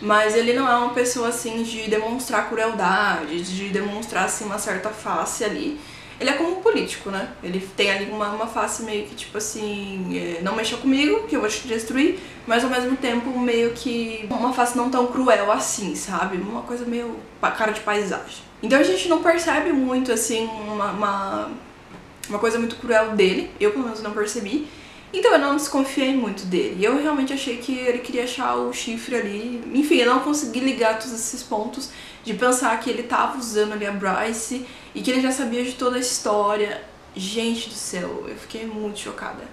mas ele não é uma pessoa, assim, de demonstrar crueldade, de demonstrar, assim, uma certa face ali. Ele é como um político, né? Ele tem ali uma face meio que, tipo assim, não mexa comigo, que eu vou te destruir, mas ao mesmo tempo meio que uma face não tão cruel assim, sabe? Uma coisa meio cara de paisagem. Então a gente não percebe muito, assim, uma coisa muito cruel dele, eu pelo menos não percebi. Então eu não desconfiei muito dele. Eu realmente achei que ele queria achar o chifre ali. Enfim, eu não consegui ligar todos esses pontos de pensar que ele tava usando ali a Bryce e que ele já sabia de toda a história. Gente do céu, eu fiquei muito chocada.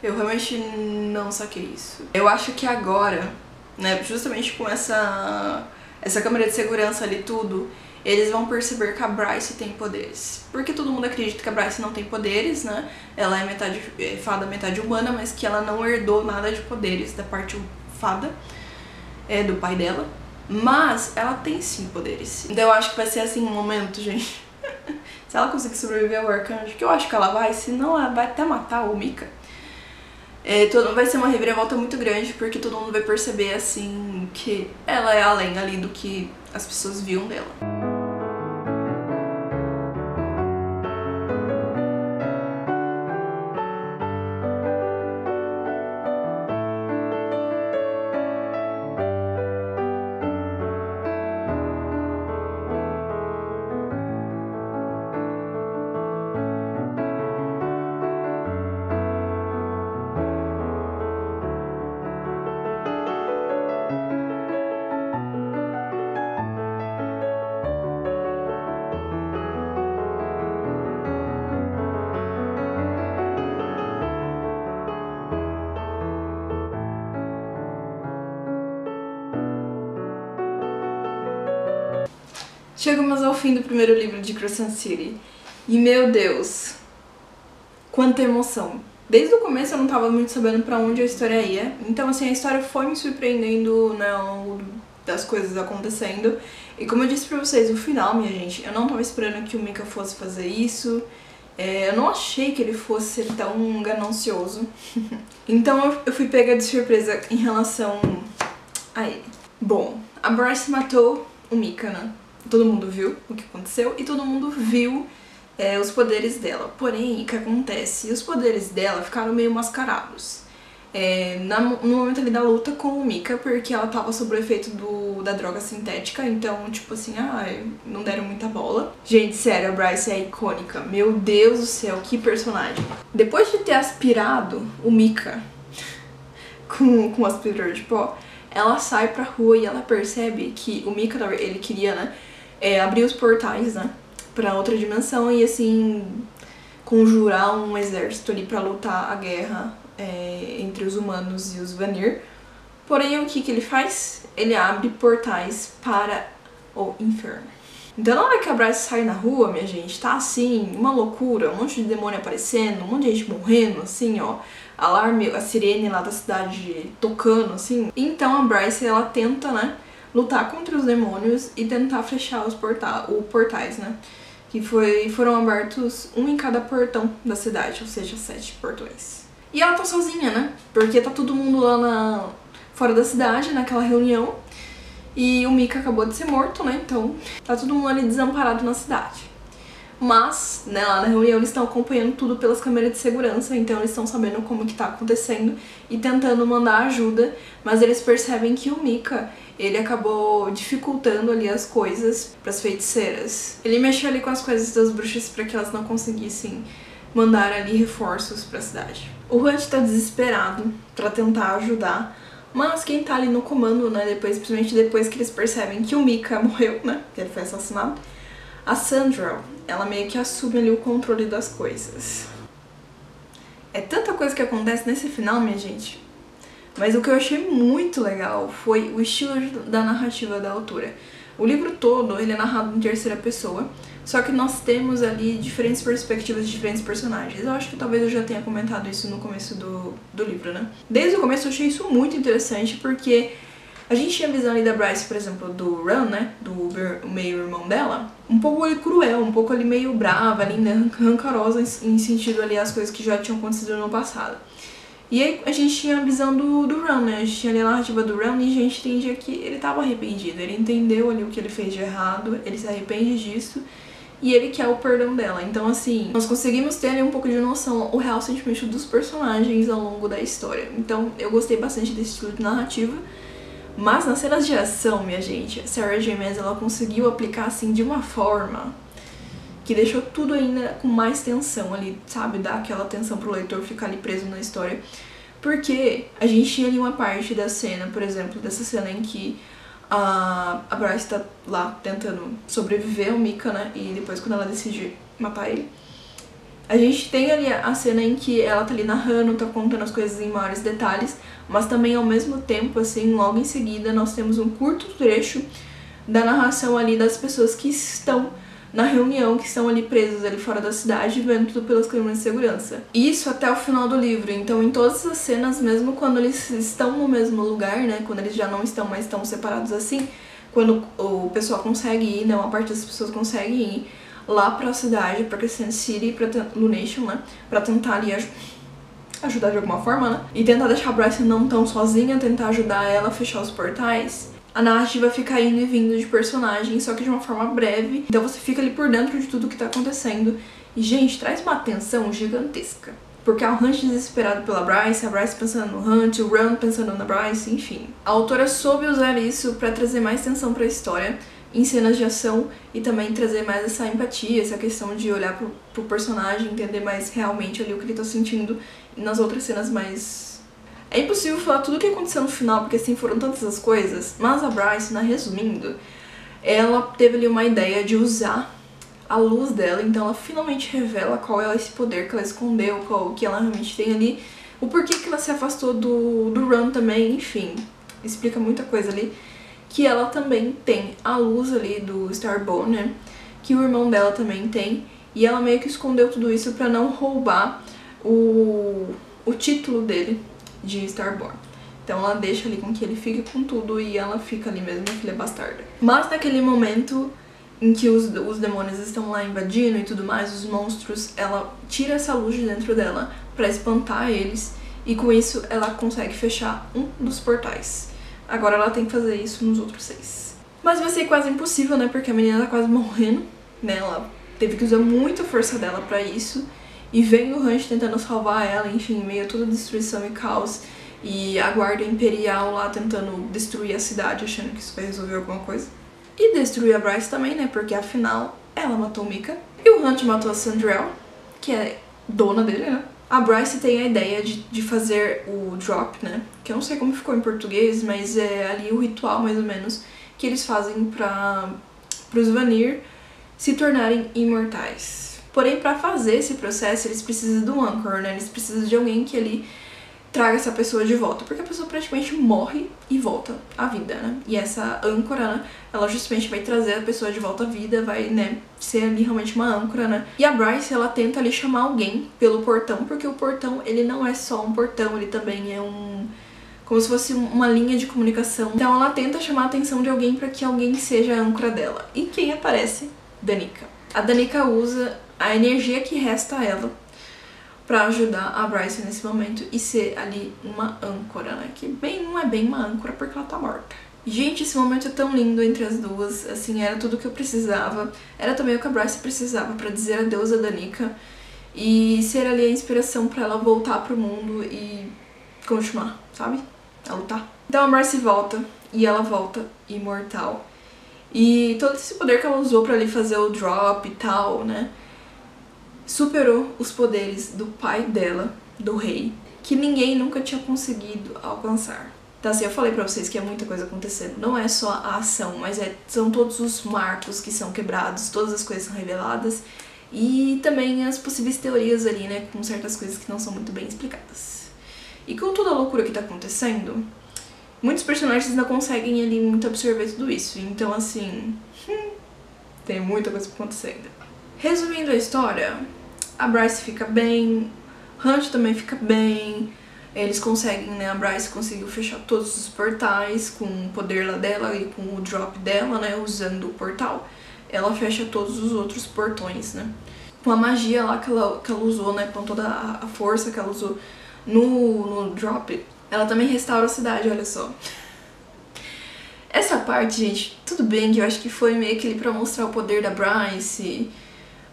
Eu realmente não saquei isso. Eu acho que agora, né, justamente com essa câmera de segurança ali tudo, eles vão perceber que a Bryce tem poderes. Porque todo mundo acredita que a Bryce não tem poderes, né? Ela é metade fada, metade humana, mas que ela não herdou nada de poderes da parte fada, do pai dela. Mas ela tem sim poderes. Então eu acho que vai ser assim um momento, gente. Se ela conseguir sobreviver ao arcanjo, que eu acho que ela vai, senão ela vai até matar o Mika. Vai ser uma reviravolta muito grande, porque todo mundo vai perceber, assim, que ela é além ali do que as pessoas viam dela. Chegamos ao fim do primeiro livro de Crescent City. E meu Deus, quanta emoção. Desde o começo eu não tava muito sabendo pra onde a história ia. Então assim, a história foi me surpreendendo, né, ao longo das coisas acontecendo. E como eu disse pra vocês, o final, minha gente, eu não tava esperando que o Mika fosse fazer isso. Eu não achei que ele fosse ser tão ganancioso. Então eu fui pega de surpresa em relação a ele. Bom, a Bryce matou o Mika, né? Todo mundo viu o que aconteceu e todo mundo viu os poderes dela. Porém, o que acontece? Os poderes dela ficaram meio mascarados. No momento ali da luta com o Mika, porque ela tava sob o efeito da droga sintética, então, tipo assim, não deram muita bola. Gente, sério, a Bryce é icônica. Meu Deus do céu, que personagem. Depois de ter aspirado o Mika com o aspirador de pó, ela sai pra rua e ela percebe que o Mika, ele queria, né, abrir os portais, né, pra outra dimensão e, assim, conjurar um exército ali pra lutar a guerra entre os humanos e os Vanir. Porém, o que ele faz? Ele abre portais para o inferno. Então, na hora que a Bryce sai na rua, minha gente, tá assim, uma loucura, um monte de demônio aparecendo, um monte de gente morrendo, assim, ó, alarme, a sirene lá da cidade tocando, assim. Então a Bryce, ela tenta, né, lutar contra os demônios e tentar fechar os portais, né, que foram abertos um em cada portão da cidade, ou seja, 7 portões. E ela tá sozinha, né, porque tá todo mundo lá fora da cidade, naquela reunião, e o Mika acabou de ser morto, né, então tá todo mundo ali desamparado na cidade. Mas, né, lá na reunião eles estão acompanhando tudo pelas câmeras de segurança, então eles estão sabendo como que tá acontecendo e tentando mandar ajuda, mas eles percebem que o Mika, ele acabou dificultando ali as coisas pras feiticeiras. Ele mexeu ali com as coisas das bruxas pra que elas não conseguissem mandar ali reforços pra cidade. O Hunt tá desesperado pra tentar ajudar, mas quem tá ali no comando, né, principalmente depois que eles percebem que o Mika morreu, né, que ele foi assassinado, a Sandra, ela meio que assume ali o controle das coisas. É tanta coisa que acontece nesse final, minha gente. Mas o que eu achei muito legal foi o estilo da narrativa da autora. O livro todo, ele é narrado em terceira pessoa, só que nós temos ali diferentes perspectivas de diferentes personagens. Eu acho que talvez eu já tenha comentado isso no começo do livro, né? Desde o começo eu achei isso muito interessante, porque a gente tinha a visão ali da Bryce, por exemplo, do Ron, né, do meio-irmão dela, um pouco ali cruel, um pouco ali meio brava, ali, né, rancorosa em sentido ali as coisas que já tinham acontecido no passado. E aí a gente tinha a visão do Ron, né, a gente tinha ali a narrativa do Ron e a gente entendia que ele estava arrependido, ele entendeu ali o que ele fez de errado, ele se arrepende disso e ele quer o perdão dela. Então, assim, nós conseguimos ter ali um pouco de noção, o real sentimento dos personagens ao longo da história. Então, eu gostei bastante desse estilo de narrativa. Mas nas cenas de ação, minha gente, a Sarah J. Maas, ela conseguiu aplicar assim de uma forma que deixou tudo ainda com mais tensão ali, sabe? Dar aquela tensão pro leitor ficar ali preso na história. Porque a gente tinha ali uma parte da cena, por exemplo, dessa cena em que a Bryce tá lá tentando sobreviver ao Mika, né? E depois quando ela decide matar ele. A gente tem ali a cena em que ela tá ali narrando, tá contando as coisas em maiores detalhes, mas também ao mesmo tempo, assim, logo em seguida, nós temos um curto trecho da narração ali das pessoas que estão na reunião, que estão ali presas ali fora da cidade, vendo tudo pelas câmeras de segurança. Isso até o final do livro, então em todas as cenas, mesmo quando eles estão no mesmo lugar, né, quando eles já não estão mais tão separados assim, quando o pessoal consegue ir, né, uma parte das pessoas consegue ir lá pra cidade, pra Crescent City, pra Lunation, né, pra tentar ali ajudar de alguma forma, né, e tentar deixar a Bryce não tão sozinha, tentar ajudar ela a fechar os portais. A narrativa fica indo e vindo de personagens, só que de uma forma breve, então você fica ali por dentro de tudo que tá acontecendo. E, gente, traz uma atenção gigantesca. Porque é o Hunt desesperado pela Bryce, a Bryce pensando no Hunt, o Ron pensando na Bryce, enfim. A autora soube usar isso pra trazer mais tensão pra história, em cenas de ação, e também trazer mais essa empatia, essa questão de olhar pro personagem, entender mais realmente ali o que ele tá sentindo, e nas outras cenas mais... É impossível falar tudo o que aconteceu no final, porque assim, foram tantas as coisas, mas a Bryce, resumindo, ela teve ali uma ideia de usar a luz dela, então ela finalmente revela qual é esse poder que ela escondeu, qual que ela realmente tem ali, o porquê que ela se afastou do Ron também, enfim, explica muita coisa ali. que ela também tem a luz ali do Starborn, né? Que o irmão dela também tem. E ela meio que escondeu tudo isso pra não roubar o título dele de Starborn. Então ela deixa ali com que ele fique com tudo e ela fica ali mesmo, a filha bastarda. Mas naquele momento em que os demônios estão lá invadindo e tudo mais, os monstros, ela tira essa luz de dentro dela pra espantar eles. E com isso ela consegue fechar um dos portais. Agora ela tem que fazer isso nos outros 6. Mas vai ser quase impossível, né? Porque a menina tá quase morrendo, né? Ela teve que usar muita força dela pra isso. E vem o Hunt tentando salvar ela, enfim, meio a toda destruição e caos. E a guarda imperial lá tentando destruir a cidade, achando que isso vai resolver alguma coisa. E destruir a Bryce também, né? Porque afinal, ela matou o Micah. E o Hunt matou a Sandrell, que é dona dele, né? A Bryce tem a ideia de fazer o drop, né? Que eu não sei como ficou em português, mas é ali o ritual, mais ou menos, que eles fazem para os Vanir se tornarem imortais. Porém, para fazer esse processo, eles precisam do Anchor, né? Eles precisam de alguém que ali traga essa pessoa de volta, porque a pessoa praticamente morre e volta à vida, né? E essa âncora, né, ela justamente vai trazer a pessoa de volta à vida, vai, né, ser ali realmente uma âncora, né? E a Bryce, ela tenta ali chamar alguém pelo portão, porque o portão, ele não é só um portão, ele também é como se fosse uma linha de comunicação. Então ela tenta chamar a atenção de alguém para que alguém seja a âncora dela. E quem aparece? Danica. A Danica usa a energia que resta a ela pra ajudar a Bryce nesse momento e ser ali uma âncora, né? Que não é bem uma âncora porque ela tá morta. Gente, esse momento é tão lindo entre as duas, assim, era tudo que eu precisava. Era também o que a Bryce precisava pra dizer adeus a Danica e ser ali a inspiração pra ela voltar pro mundo e continuar, sabe? A lutar. Então a Bryce volta, e ela volta imortal. E todo esse poder que ela usou pra ali fazer o drop e tal, né? Superou os poderes do pai dela, do rei, que ninguém nunca tinha conseguido alcançar. Então assim, eu falei pra vocês que é muita coisa acontecendo. Não é só a ação, mas são todos os marcos que são quebrados, todas as coisas são reveladas. E também as possíveis teorias ali, né, com certas coisas que não são muito bem explicadas. E com toda a loucura que tá acontecendo, muitos personagens não conseguem ali muito absorver tudo isso. Então assim, tem muita coisa acontecendo. Resumindo a história, a Bryce fica bem, Hunt também fica bem, eles conseguem, né, a Bryce conseguiu fechar todos os portais com o poder lá dela e com o drop dela, né, usando o portal. Ela fecha todos os outros portões, né, com a magia lá que ela usou, né, com toda a força que ela usou no drop. Ela também restaura a cidade, olha só. Essa parte, gente, tudo bem que eu acho que foi meio que ali pra mostrar o poder da Bryce,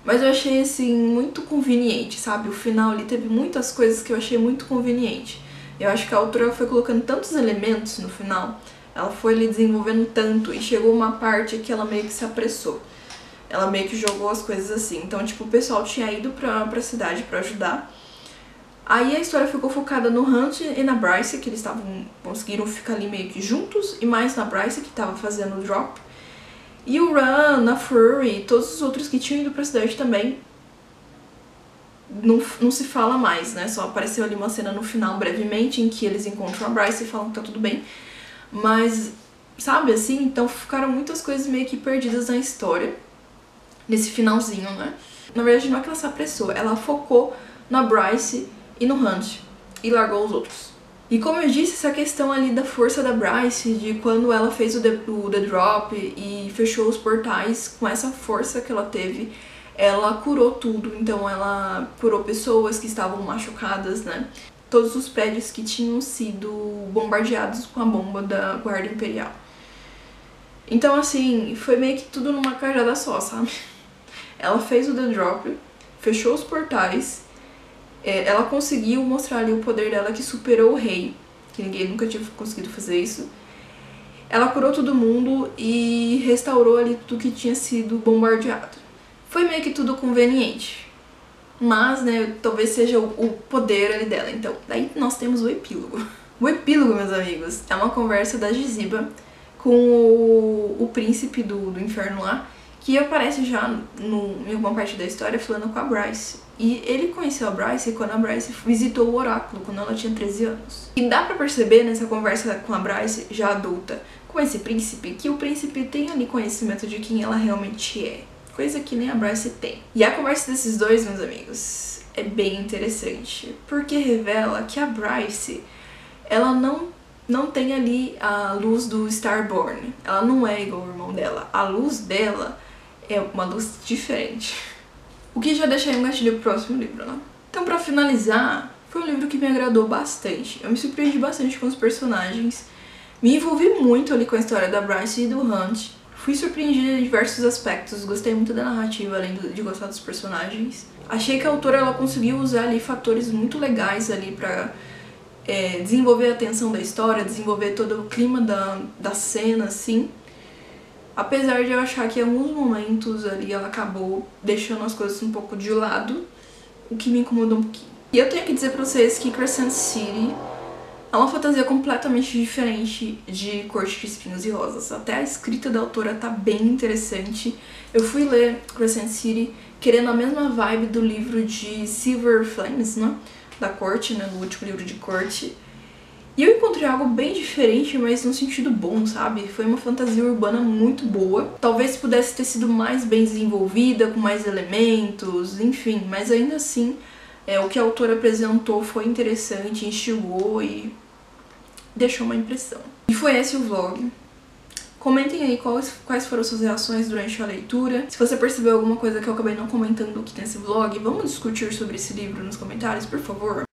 mas eu achei, assim, muito conveniente, sabe? O final ali teve muitas coisas que eu achei muito conveniente. Eu acho que a autora foi colocando tantos elementos no final, ela foi ali desenvolvendo tanto, e chegou uma parte que ela meio que se apressou. Ela meio que jogou as coisas assim. Então, tipo, o pessoal tinha ido pra cidade pra ajudar. Aí a história ficou focada no Hunt e na Bryce, que eles conseguiram ficar ali meio que juntos, e mais na Bryce, que tava fazendo o drop. E o Ran, a Furry, todos os outros que tinham ido pra cidade também, não se fala mais, né? Só apareceu ali uma cena no final, brevemente, em que eles encontram a Bryce e falam que tá tudo bem. Mas, sabe, assim, então ficaram muitas coisas meio que perdidas na história, nesse finalzinho, né? Na verdade, não é que ela se apressou, ela focou na Bryce e no Hunt, e largou os outros. E como eu disse, essa questão ali da força da Bryce, de quando ela fez o The Drop e fechou os portais, com essa força que ela teve, ela curou tudo. Então ela curou pessoas que estavam machucadas, né? Todos os prédios que tinham sido bombardeados com a bomba da Guarda Imperial. Então assim, foi meio que tudo numa cajada só, sabe? Ela fez o The Drop, fechou os portais, ela conseguiu mostrar ali o poder dela que superou o rei, que ninguém nunca tinha conseguido fazer isso. Ela curou todo mundo e restaurou ali tudo que tinha sido bombardeado. Foi meio que tudo conveniente, mas, né, talvez seja o poder ali dela. Então, daí nós temos o epílogo. O epílogo, meus amigos, é uma conversa da Giziba com o príncipe do inferno lá, que aparece já em alguma parte da história falando com a Bryce. E ele conheceu a Bryce quando a Bryce visitou o oráculo, quando ela tinha 13 anos. E dá pra perceber nessa conversa com a Bryce, já adulta, com esse príncipe que o príncipe tem ali conhecimento de quem ela realmente é. Coisa que nem a Bryce tem. E a conversa desses dois, meus amigos, é bem interessante. Porque revela que a Bryce, ela não tem ali a luz do Starborn. Ela não é igual ao irmão dela. A luz dela é uma luz diferente. O que já deixa aí um gatilho pro próximo livro, né? Então, pra finalizar, foi um livro que me agradou bastante. Eu me surpreendi bastante com os personagens. Me envolvi muito ali com a história da Bryce e do Hunt. Fui surpreendida em diversos aspectos. Gostei muito da narrativa, além de gostar dos personagens. Achei que a autora ela conseguiu usar ali fatores muito legais ali pra desenvolver a tensão da história, desenvolver todo o clima da cena, assim. Apesar de eu achar que em alguns momentos ali ela acabou deixando as coisas um pouco de lado, o que me incomodou um pouquinho. E eu tenho que dizer pra vocês que Crescent City é uma fantasia completamente diferente de Corte de Espinhos e Rosas. Até a escrita da autora tá bem interessante. Eu fui ler Crescent City querendo a mesma vibe do livro de Silver Flames, né? Da Corte, né? Do último livro de Corte. E eu encontrei algo bem diferente, mas num sentido bom, sabe? Foi uma fantasia urbana muito boa. Talvez pudesse ter sido mais bem desenvolvida, com mais elementos, enfim. Mas ainda assim, o que a autora apresentou foi interessante, instigou e deixou uma impressão. E foi esse o vlog. Comentem aí quais foram suas reações durante a leitura. Se você percebeu alguma coisa que eu acabei não comentando aqui nesse vlog, vamos discutir sobre esse livro nos comentários, por favor.